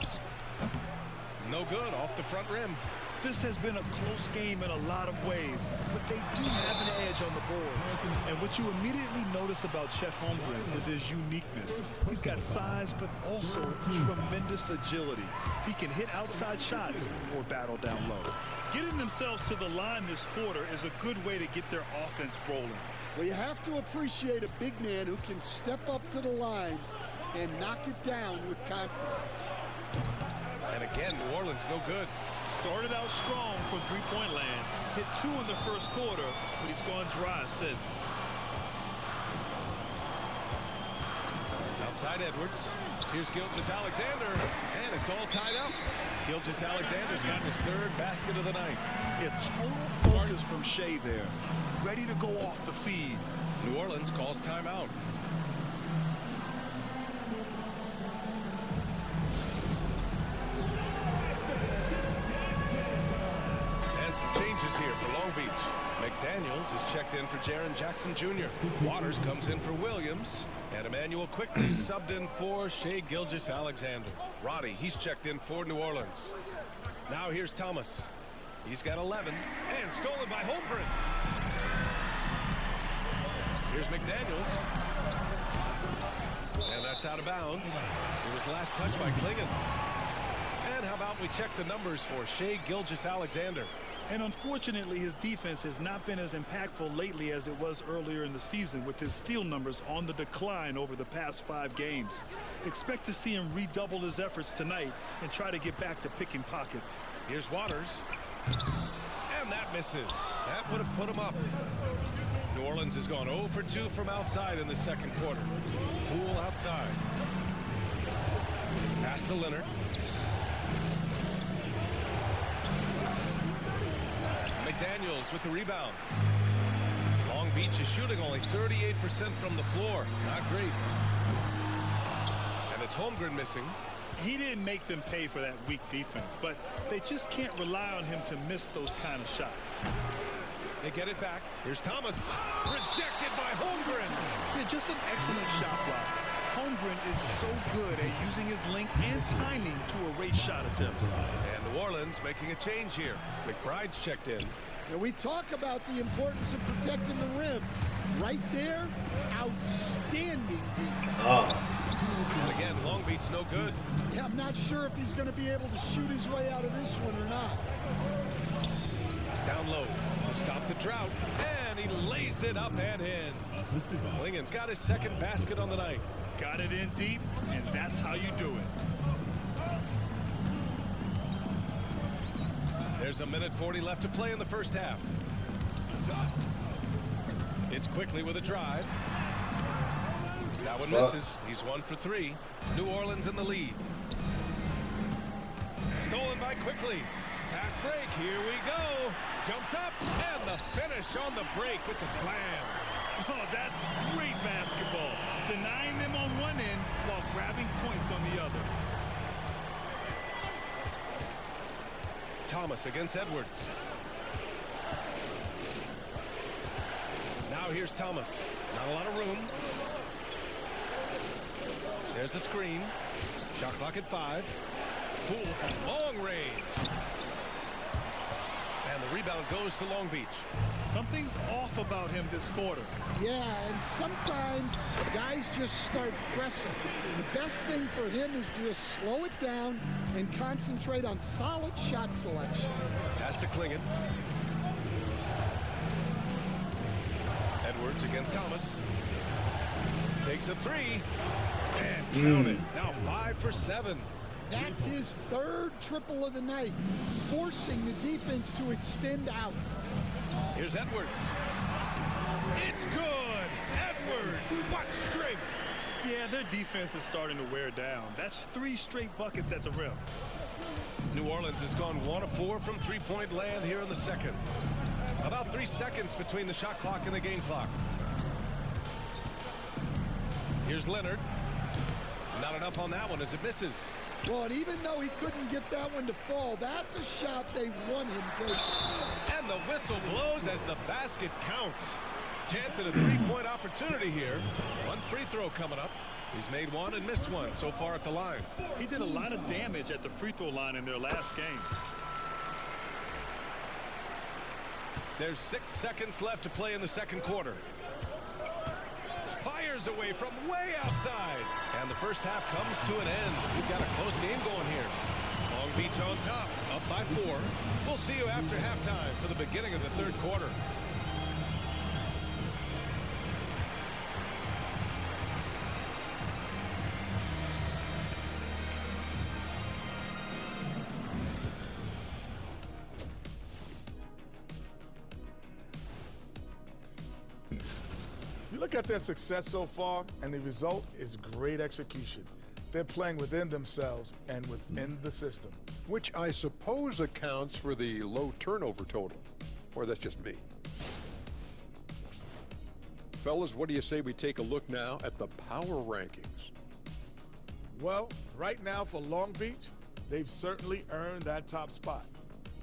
No good, off the front rim. This has been a close game in a lot of ways, but they do have an edge on the board. And what you immediately notice about Chet Holmgren is his uniqueness. He's got size, but also tremendous agility. He can hit outside shots or battle down low. Getting themselves to the line this quarter is a good way to get their offense rolling. Well, you have to appreciate a big man who can step up to the line and knock it down with confidence. And again, New Orleans no good. Started out strong from three-point land. Hit 2 in the first quarter, but he's gone dry since. Outside Edwards. Here's Gilgeous-Alexander. And it's all tied up. Gilgeous-Alexander's got his 3rd basket of the night. Yeah, total focus from Shea there. Ready to go off the feed. New Orleans calls timeout. Changes here for Long Beach. McDaniels is checked in for Jaren Jackson Jr. Waters comes in for Williams. And Emmanuel quickly subbed in for Shea Gilgeous-Alexander. Roddy, he's checked in for New Orleans. Now here's Thomas. He's got 11. And stolen by Holmgren. Here's McDaniels. And that's out of bounds. It was last touched by Klingett. And how about we check the numbers for Shea Gilgeous-Alexander? And unfortunately, his defense has not been as impactful lately as it was earlier in the season, with his steal numbers on the decline over the past 5 games. Expect to see him redouble his efforts tonight and try to get back to picking pockets. Here's Waters. And that misses. That would have put him up. New Orleans has gone 0 for 2 from outside in the second quarter. Poole outside. Pass to Leonard. McDaniels with the rebound. Long Beach is shooting only 38% from the floor. Not great. And it's Holmgren missing. He didn't make them pay for that weak defense, but they just can't rely on him to miss those kind of shots. They get it back. Here's Thomas. Rejected by Holmgren. Yeah, just an excellent shot block. Holmgren is so good at using his length and timing to erase shot attempts. And New Orleans making a change here. McBride's checked in. And we talk about the importance of protecting the rim. Right there, outstanding defense. And again, Long Beach no good. Yeah, I'm not sure if he's going to be able to shoot his way out of this one or not. Down low to stop the drought. And he lays it up and in. Klingen's got his second basket on the night. Got it in deep, and that's how you do it. There's a minute 40 left to play in the first half. It's quickly with a drive. That one misses. He's 1 for 3. New Orleans in the lead. Stolen by Quickly. Fast break. Here we go. Jumps up. And the finish on the break with the slam. Oh, that's great basketball. Denying them on one end while grabbing points on the other. Thomas against Edwards. Now here's Thomas. Not a lot of room. There's a screen. Shot clock at 5. Poole from long range. And the rebound goes to Long Beach. Something's off about him this quarter. Yeah, and sometimes guys just start pressing. The best thing for him is to just slow it down and concentrate on solid shot selection. Pass to Klingen. Edwards against Thomas. Takes a 3. And count it. Now 5 for 7. That's his 3rd triple of the night, forcing the defense to extend out. Here's Edwards. It's good. Edwards. What strength. Yeah, their defense is starting to wear down. That's 3 straight buckets at the rim. New Orleans has gone 1 of 4 from three-point land here in the second. About 3 seconds between the shot clock and the game clock. Here's Leonard. Not enough on that one as it misses. Well, and even though he couldn't get that one to fall, that's a shot they want him taking. And the whistle blows as the basket counts. Chance at a 3-point opportunity here. 1 free throw coming up. He's made 1 and missed 1 so far at the line. He did a lot of damage at the free throw line in their last game. There's 6 seconds left to play in the second quarter. Fires away from way outside. And the first half comes to an end. We've got a close game going here. Long Beach on top, up by 4. We'll see you after halftime for the beginning of the third quarter. Look at their success so far, and the result is great execution. They're playing within themselves and within the system. Which I suppose accounts for the low turnover total. Or that's just me. Fellas, what do you say we take a look now at the power rankings? Well, right now for Long Beach, they've certainly earned that top spot.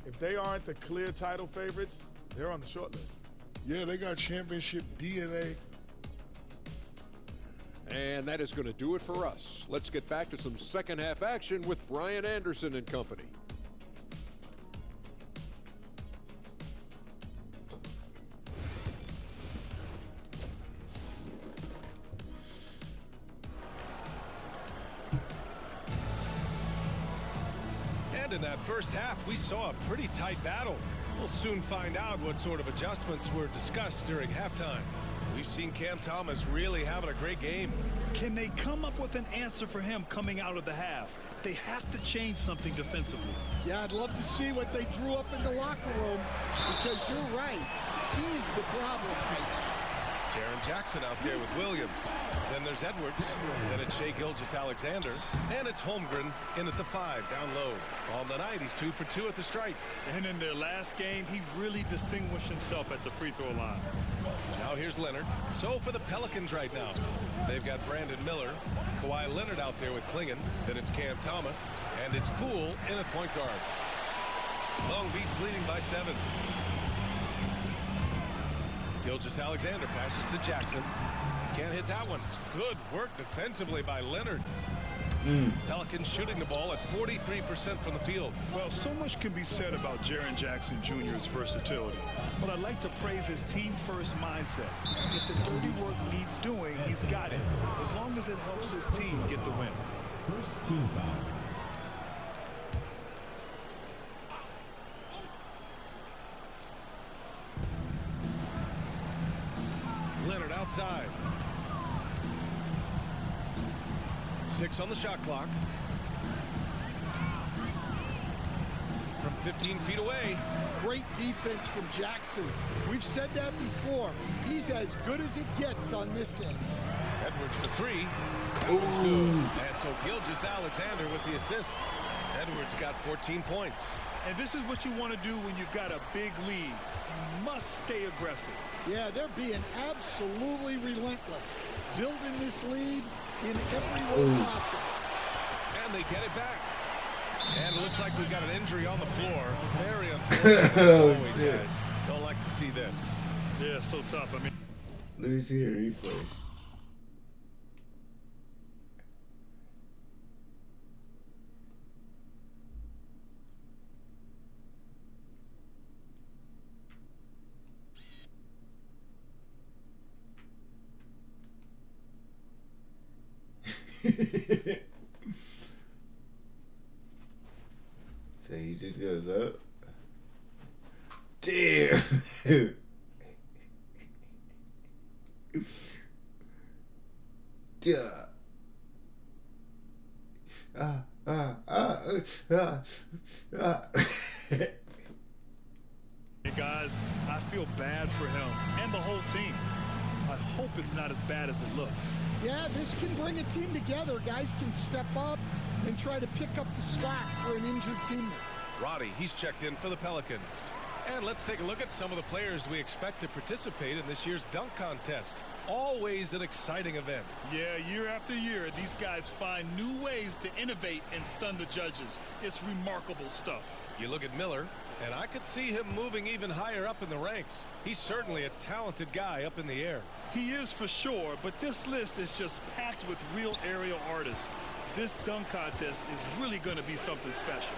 If they aren't the clear title favorites, they're on the short list. Yeah, they got championship DNA. And that is going to do it for us. Let's get back to some second half action with Brian Anderson and company. And in that first half, we saw a pretty tight battle. We'll soon find out what sort of adjustments were discussed during halftime. We've seen Cam Thomas really having a great game. Can they come up with an answer for him coming out of the half? They have to change something defensively. Yeah, I'd love to see what they drew up in the locker room, because you're right. He's the problem right now. Jaren Jackson out there with Williams. Then there's Edwards. Then it's Shai Gilgeous-Alexander. And it's Holmgren in at the 5 down low. On the night, he's 2 for 2 at the stripe. And in their last game, he really distinguished himself at the free throw line. Now here's Leonard. So for the Pelicans right now, they've got Brandon Miller, Kawhi Leonard out there with Klingon. Then it's Cam Thomas. And it's Poole in at point guard. Long Beach leading by 7. Gilgeous-Alexander passes to Jackson. Can't hit that one. Good work defensively by Leonard. Pelicans shooting the ball at 43% from the field. Well, so much can be said about Jaren Jackson Jr.'s versatility, but I'd like to praise his team-first mindset. If the dirty work needs doing, he's got it, as long as it helps his team get the win. First team foul. Leonard outside. 6 on the shot clock. From 15 feet away. Great defense from Jackson. We've said that before. He's as good as it gets on this end. Edwards for 3. That was good. And so Gilgeous-Alexander with the assist. Edwards got 14 points. And this is what you want to do when you've got a big lead. You must stay aggressive. Yeah, they're being absolutely relentless. Building this lead in every way possible. And they get it back. And it looks like we've got an injury on the floor. Very unfortunate. Always, guys. Don't like to see this. Yeah, so tough. I mean, let me see the replay. So he just goes up. Damn. Yeah. Hey guys, I feel bad for him and the whole team. I hope it's not as bad as it looks. Yeah, this can bring a team together. Guys can step up and try to pick up the slack for an injured teammate. Roddy, he's checked in for the Pelicans. And let's take a look at some of the players we expect to participate in this year's dunk contest. Always an exciting event. Yeah, year after year, these guys find new ways to innovate and stun the judges. It's remarkable stuff. You look at Miller, and I could see him moving even higher up in the ranks. He's certainly a talented guy up in the air. He is for sure, but this list is just packed with real aerial artists. This dunk contest is really going to be something special.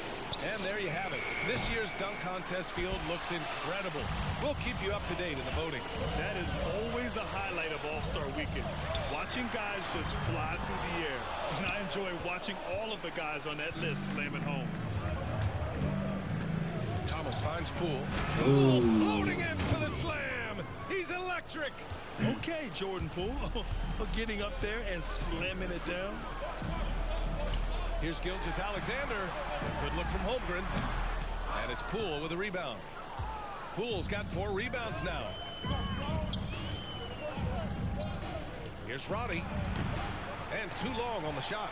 And there you have it. This year's dunk contest field looks incredible. We'll keep you up to date in the voting. That is always a highlight of All-Star Weekend. Watching guys just fly through the air. And I enjoy watching all of the guys on that list slam it home. Thomas finds Poole. Poole floating in for the slam. He's electric. Okay, Jordan Poole. Getting up there and slamming it down. Here's Gilgeous-Alexander. Good look from Holmgren. And it's Poole with a rebound. Poole's got 4 rebounds now. Here's Roddy. And too long on the shot.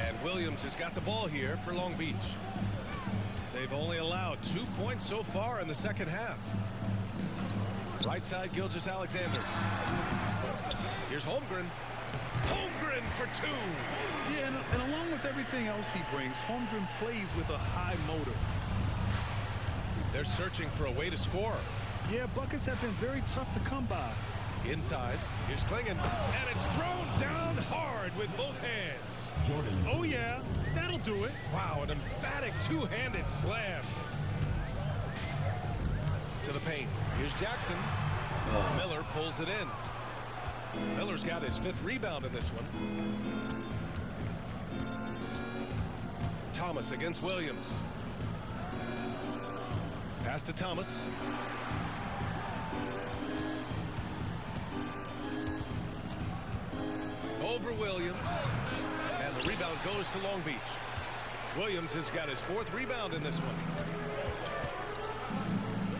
And Williams has got the ball here for Long Beach. They've only allowed 2 points so far in the second half. Right side, Gilgeous-Alexander. Here's Holmgren. Holmgren for 2. Yeah, and along with everything else he brings, Holmgren plays with a high motor. They're searching for a way to score. Yeah, buckets have been very tough to come by. Inside, here's Klingon, and it's thrown down hard with both hands. Jordan. Oh yeah, that'll do it. Wow, an emphatic two-handed slam. To the paint, here's Jackson. Miller pulls it in. Miller's got his 5th rebound in this one. Thomas against Williams. Pass to Thomas. Over Williams. And the rebound goes to Long Beach. Williams has got his 4th rebound in this one.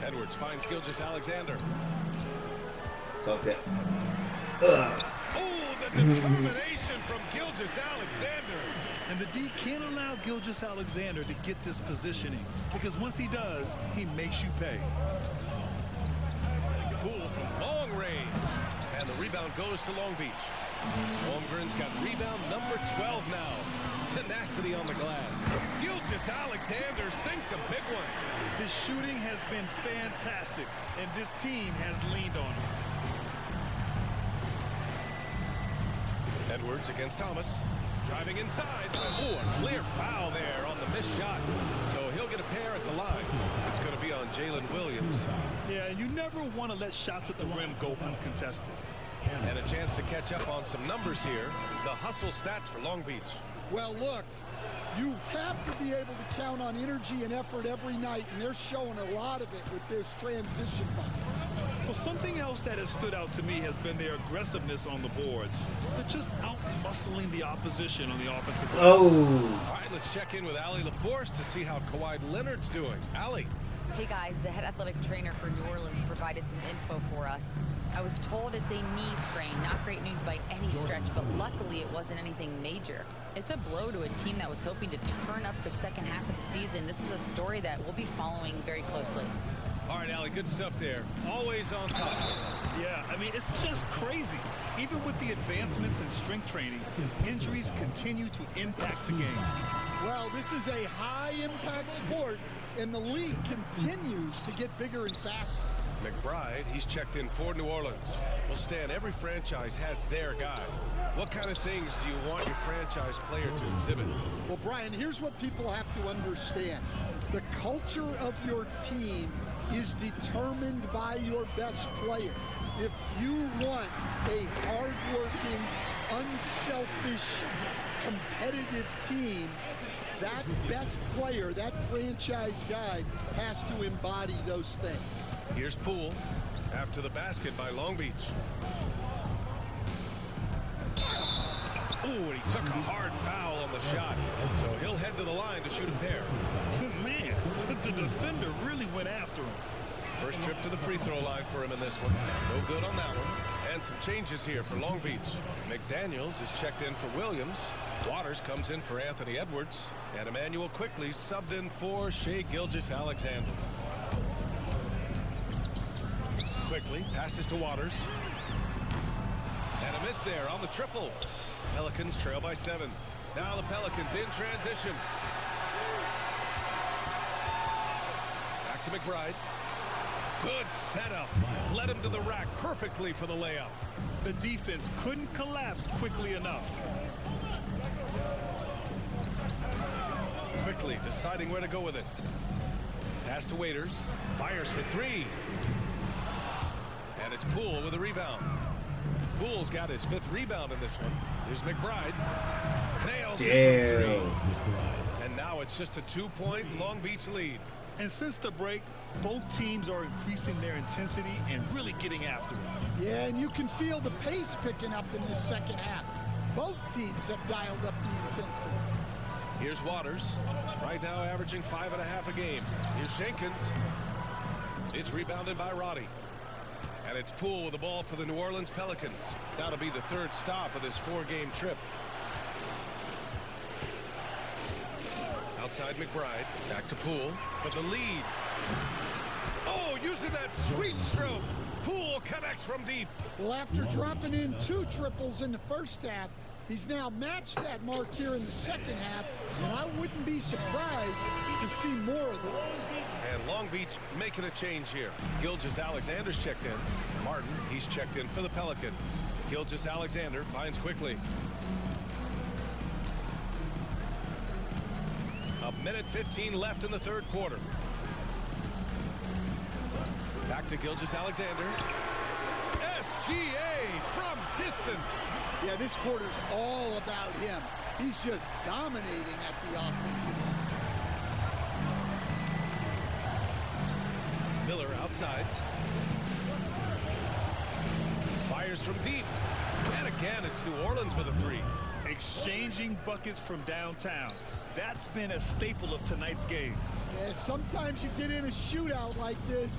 Edwards finds Gilgeous-Alexander. Okay. Oh, the determination from Gilgeous-Alexander. And the D can't allow Gilgeous-Alexander to get this positioning, because once he does, he makes you pay. Poole from long range. And the rebound goes to Long Beach. Holmgren's got rebound number 12 now. Tenacity on the glass. Gilgeous-Alexander sinks a big one. His shooting has been fantastic, and this team has leaned on him. Edwards against Thomas. Driving inside. Oh, a clear foul there on the missed shot. So he'll get a pair at the line. It's going to be on Jalen Williams. Yeah, and you never want to let shots at the rim go uncontested. And a chance to catch up on some numbers here. The hustle stats for Long Beach. Well, look, you have to be able to count on energy and effort every night, and they're showing a lot of it with this transition ball. Well, something else that has stood out to me has been their aggressiveness on the boards. They're just out-muscling the opposition on the offensive line. Oh. All right, let's check in with Allie LaForce to see how Kawhi Leonard's doing. Allie. Hey guys, the head athletic trainer for New Orleans provided some info for us. I was told it's a knee sprain, not great news by any stretch, but luckily it wasn't anything major. It's a blow to a team that was hoping to turn up the second half of the season. This is a story that we'll be following very closely. All right, Allie, good stuff there. Always on top. Yeah, I mean, it's just crazy. Even with the advancements in strength training, injuries continue to impact the game. Well, this is a high-impact sport, and the league continues to get bigger and faster. McBride, he's checked in for New Orleans. Well, Stan, every franchise has their guy. What kind of things do you want your franchise player to exhibit? Well, Brian, here's what people have to understand. The culture of your team is determined by your best player. If you want a hard-working, unselfish, competitive team, that best player, that franchise guy, has to embody those things. Here's Poole after the basket by Long Beach. Oh, and he took a hard foul on the shot. So he'll head to the line to shoot a pair. Man, the defender really went after him. First trip to the free throw line for him in this one. No good on that one. And some changes here for Long Beach. McDaniels is checked in for Williams. Waters comes in for Anthony Edwards. And Emmanuel Quickly subbed in for Shai Gilgeous-Alexander. Quickly passes to Waters. And a miss there on the triple. Pelicans trail by 7. Now the Pelicans in transition. Back to McBride. Good setup. Led him to the rack perfectly for the layup. The defense couldn't collapse quickly enough. Quickly deciding where to go with it. Pass to Waiters. Fires for 3. And it's Poole with a rebound. Poole's got his 5th rebound in this one. Here's McBride. Nails it from 3. And now it's just a 2-point Long Beach lead. And since the break, both teams are increasing their intensity and really getting after it. Yeah, and you can feel the pace picking up in this second half. Both teams have dialed up the intensity. Here's Waters. Right now averaging 5.5 a game. Here's Jenkins. It's rebounded by Roddy. And it's Poole with the ball for the New Orleans Pelicans. That'll be the 3rd stop of this 4-game trip. Outside McBride. Back to Poole for the lead. Oh, using that sweet stroke. Poole connects from deep. Well, after dropping in 2 triples in the first half, he's now matched that mark here in the second half, and I wouldn't be surprised to see more of those. And Long Beach making a change here. Gilgeous-Alexander's checked in. Martin, he's checked in for the Pelicans. Gilgeous-Alexander finds Quickly. A minute 15 left in the 3rd quarter. Back to Gilgeous-Alexander. SGA from distance. Yeah, this quarter's all about him. He's just dominating at the offensive end. Miller outside. Fires from deep. And again, it's New Orleans with a three. Exchanging buckets from downtown. That's been a staple of tonight's game. Yeah, sometimes you get in a shootout like this,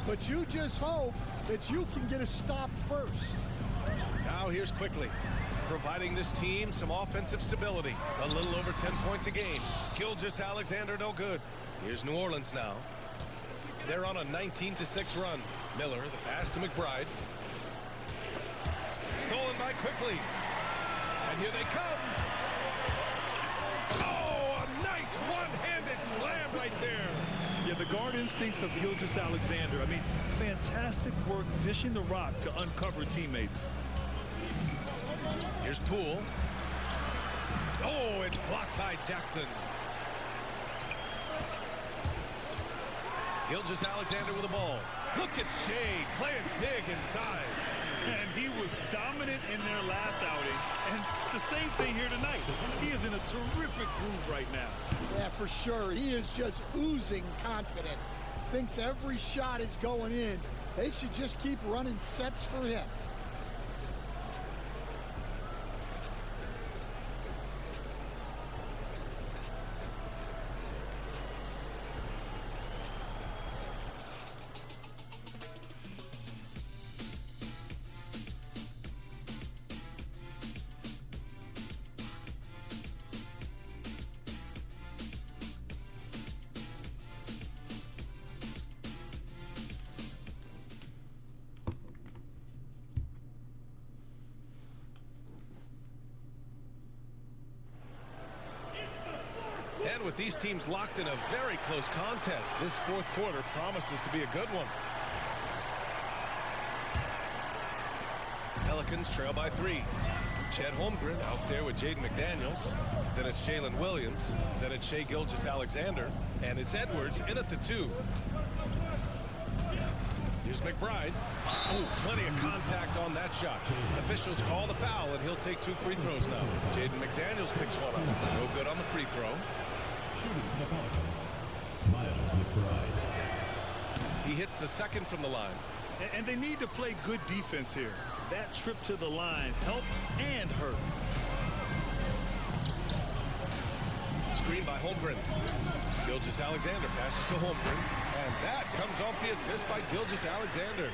but you just hope that you can get a stop first. Now here's Quickly, providing this team some offensive stability. A little over 10 points a game. Gilgeous-Alexander no good. Here's New Orleans now. They're on a 19-6 run. Miller, the pass to McBride. Stolen by Quickly. And here they come. Oh, a nice one-handed slam right there. Yeah, the guard instincts of Gilgeous-Alexander. I mean, fantastic work dishing the rock to uncover teammates. Here's Poole. Oh, it's blocked by Jackson. Gilgeous-Alexander with the ball. Look at Shea playing big inside. And he was dominant in their last outing. And the same thing here tonight. He is in a terrific groove right now. Yeah, for sure. He is just oozing confidence. Thinks every shot is going in. They should just keep running sets for him. And with these teams locked in a very close contest, this fourth quarter promises to be a good one. Pelicans trail by 3. Chet Holmgren out there with Jaden McDaniels. Then it's Jalen Williams. Then it's Shea Gilgeous-Alexander. And it's Edwards in at the 2. Here's McBride. Oh, plenty of contact on that shot. Officials call the foul, and he'll take 2 free throws now. Jaden McDaniels picks one up. No good on the free throw. Shooting for the Pelicans, Miles McBride. He hits the second from the line. And they need to play good defense here. That trip to the line helped and hurt. Screen by Holmgren. Gilgeous-Alexander passes to Holmgren. And that comes off the assist by Gilgeous-Alexander.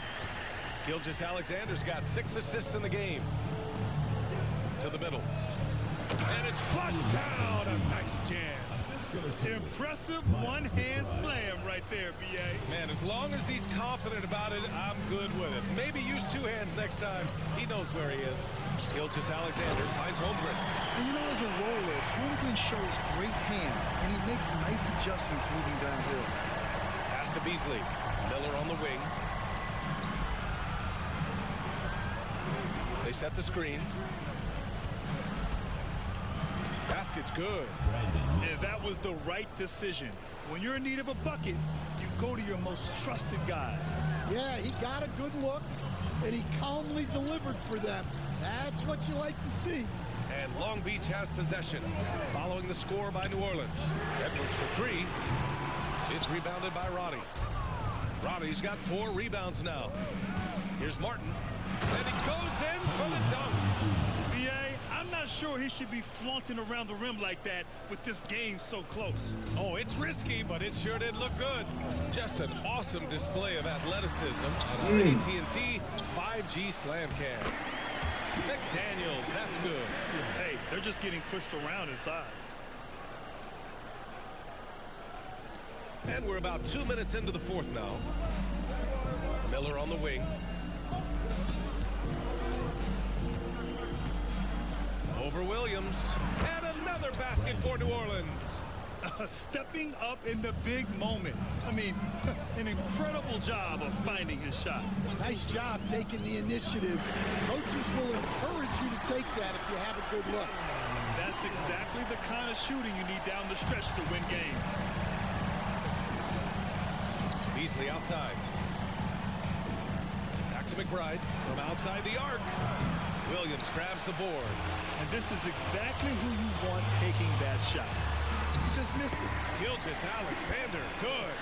Gilgeous-Alexander's got 6 assists in the game. To the middle. And it's flushed down. A nice jam. Impressive one-hand slam right there, B.A. Man, as long as he's confident about it, I'm good with it. Maybe use 2 hands next time. He knows where he is. Gilgeous-Alexander finds Holmgren. And you know, as a roller, Holmgren shows great hands, and he makes nice adjustments moving downhill. Pass to Beasley. Miller on the wing. They set the screen. Basket's good. And that was the right decision. When you're in need of a bucket, you go to your most trusted guys. Yeah, he got a good look, and he calmly delivered for them. That's what you like to see. And Long Beach has possession, following the score by New Orleans. Edwards for 3. It's rebounded by Roddy. Roddy's got 4 rebounds now. Here's Martin. And he goes in for the dunk. B.A., I'm not sure he should be flaunting around the rim like that with this game so close. Oh, it's risky, but it sure did look good. Just an awesome display of athleticism on our AT&T 5G Slam Cam. McDaniels, that's good. Hey, they're just getting pushed around inside. And we're about 2 minutes into the fourth now. Miller on the wing. Over Williams. And another basket for New Orleans. Stepping up in the big moment. I mean, an incredible job of finding his shot. Nice job taking the initiative. Coaches will encourage you to take that if you have a good look. That's exactly the kind of shooting you need down the stretch to win games. Beasley outside. Back to McBride from outside the arc. Williams grabs the board. And this is exactly who you want taking that shot. He just missed it. Gilgeous Alexander, good.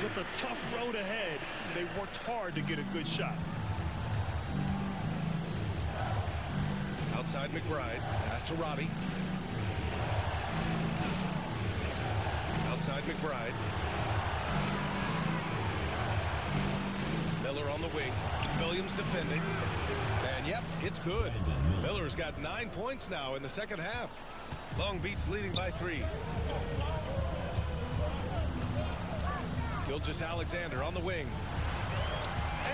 With a tough road ahead, they worked hard to get a good shot. Outside McBride, pass to Robbie. Outside McBride. Miller on the wing. Williams defending. And yep, it's good. Miller's got 9 points now in the second half. Long Beach leading by 3. Gilgeous Alexander on the wing.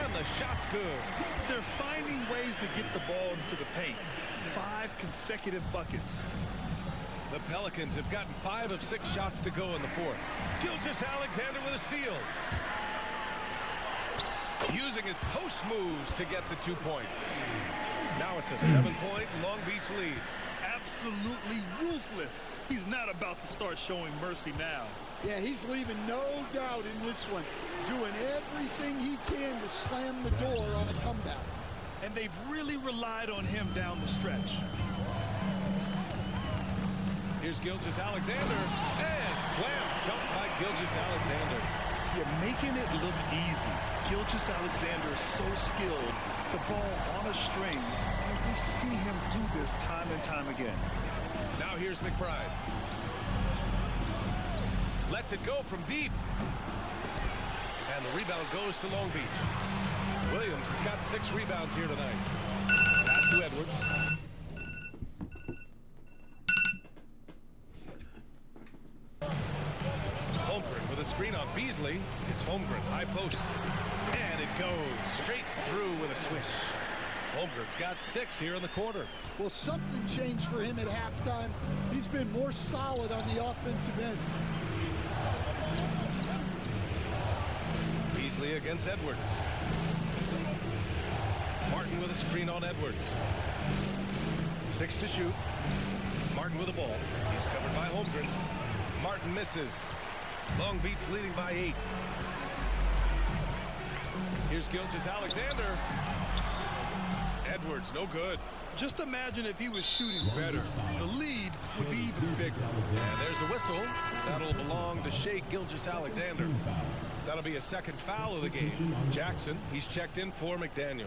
And the shot's good. They're finding ways to get the ball into the paint. 5 consecutive buckets. The Pelicans have gotten 5 of 6 shots to go in the fourth. Gilgeous Alexander with a steal. Using his post moves to get the 2 points. Now it's a 7-point Long Beach lead. Absolutely ruthless. He's not about to start showing mercy now. Yeah, he's leaving no doubt in this one. Doing everything he can to slam the door on a comeback. And they've really relied on him down the stretch. Here's Gilgeous Alexander. And slam dunk by Gilgeous Alexander. You're making it look easy. Gilgeous Alexander is so skilled. The ball on a string. And we see him do this time and time again. Now here's McBride. Lets it go from deep. And the rebound goes to Long Beach. Williams has got 6 rebounds here tonight. Pass to Edwards. Holmgren with a screen on Beasley. It's Holmgren, high post. And it goes straight through with a swish. Holmgren's got 6 here in the quarter. Well, something changed for him at halftime. He's been more solid on the offensive end. Beasley against Edwards. Martin with a screen on Edwards. 6 to shoot. Martin with the ball. He's covered by Holmgren. Martin misses. Long Beach leading by 8. Here's Gilgeous Alexander. Edwards, no good. Just imagine if he was shooting better. The lead would be even bigger. And there's a whistle. That'll belong to Shea Gilgeous Alexander. That'll be a second foul of the game. Jackson, he's checked in for McDaniels.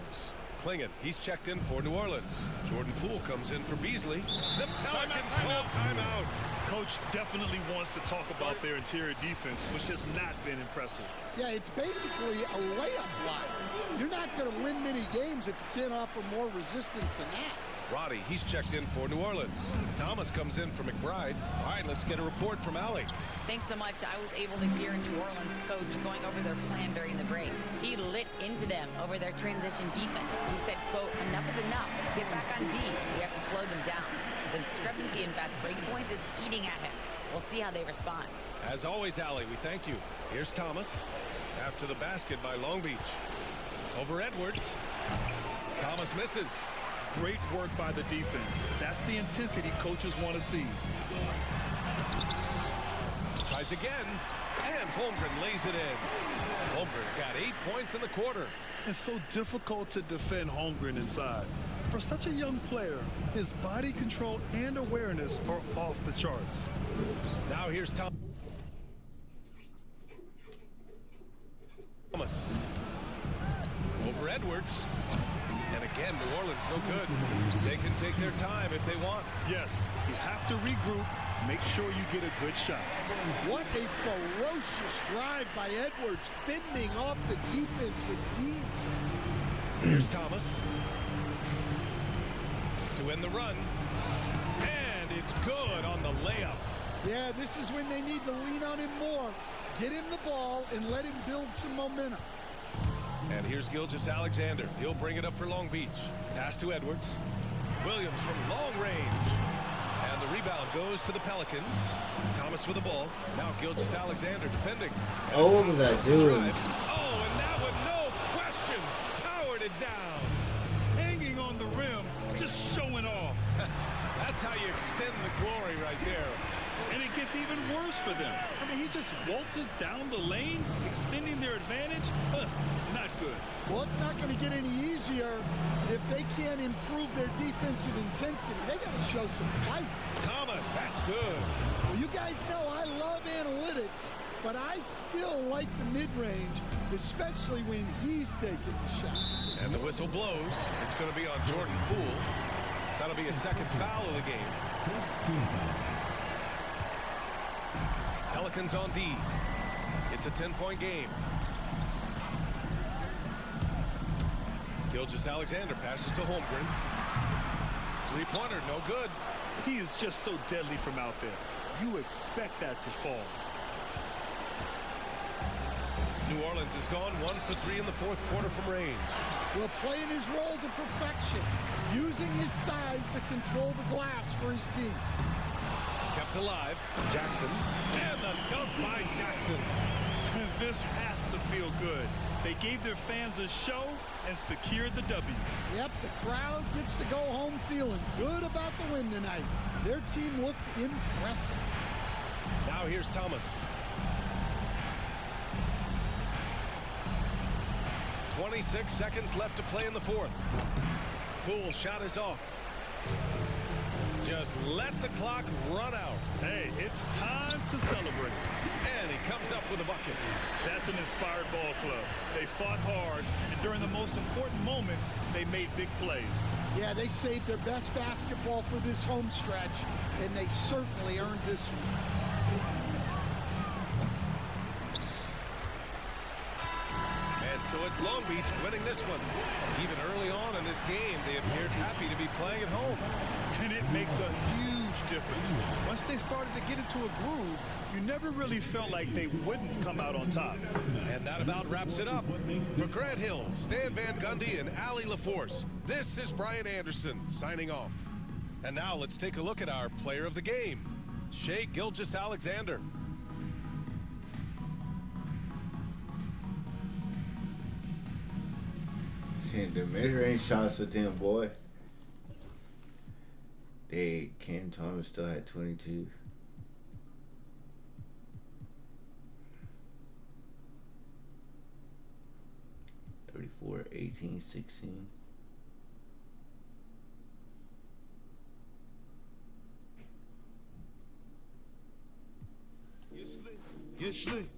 Klingon, he's checked in for New Orleans. Jordan Poole comes in for Beasley. The Pelicans call timeout. Coach definitely wants to talk about their interior defense, which has not been impressive. Yeah, it's basically a layup line. You're not going to win many games if you can't offer more resistance than that. Roddy, he's checked in for New Orleans. Thomas comes in for McBride. All right, let's get a report from Allie. Thanks so much. I was able to hear New Orleans coach going over their plan during the break. He lit into them over their transition defense. He said, quote, enough is enough. Get back on D. We have to slow them down. The discrepancy in fast break points is eating at him. We'll see how they respond. As always, Allie, we thank you. Here's Thomas after the basket by Long Beach. Over Edwards. Thomas misses. Great work by the defense. That's the intensity coaches want to see. Tries again, and Holmgren lays it in. Holmgren's got 8 points in the quarter. It's so difficult to defend Holmgren inside. For such a young player, his body control and awareness are off the charts. Now here's Thomas. Over Edwards. And again, New Orleans no good. They can take their time if they want. Yes, you have to regroup. Make sure you get a good shot. What a ferocious drive by Edwards, fending off the defense with ease. Here's Thomas. To end the run. And it's good on the layup. Yeah, this is when they need to lean on him more. Get him the ball and let him build some momentum. And here's Gilgeous Alexander. He'll bring it up for Long Beach. Pass to Edwards. Williams from long range. And the rebound goes to the Pelicans. Thomas with the ball. Now Gilgeous Alexander defending. Oh, what was that doing? Oh, and that one, no question, powered it down. Hanging on the rim, just showing off. That's how you extend the glory right there. And it gets even worse for them. I mean, he just waltzes down the lane, extending their advantage. Not good. Well, it's not going to get any easier if they can't improve their defensive intensity. They got to show some fight. Thomas yards. That's good. Well, you guys know I love analytics, but I still like the mid-range, especially when he's taking the shot. And the whistle blows. It's going to be on Jordan Poole. That'll be a second foul of the game. Pelicans on D. It's a 10-point game. Gilgeous-Alexander passes to Holmgren. Three-pointer, no good. He is just so deadly from out there. You expect that to fall. New Orleans is gone 1 for 3 in the fourth quarter from range. Well, playing his role to perfection, using his size to control the glass for his team. Kept alive. Jackson. And the dunk by Jackson. This has to feel good. They gave their fans a show and secured the W. Yep, the crowd gets to go home feeling good about the win tonight. Their team looked impressive. Now here's Thomas. 26 seconds left to play in the fourth. Poole shot is off. Just let the clock run out. Hey, it's time to celebrate. And he comes up with a bucket. That's an inspired ball club. They fought hard, and during the most important moments, they made big plays. Yeah, they saved their best basketball for this home stretch, and they certainly earned this one. And so it's Long Beach winning this one. Even early on in this game, they appeared happy to be playing at home. And it makes a huge difference. Once they started to get into a groove, you never really felt like they wouldn't come out on top. And that about wraps it up. For Grant Hill, Stan Van Gundy, and Allie LaForce, this is Brian Anderson signing off. And now let's take a look at our player of the game, Shai Gilgeous-Alexander. The mid-range shots with him, boy. Cam Thomas still had 22. (34, 18, 16). Get slick.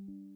Bye.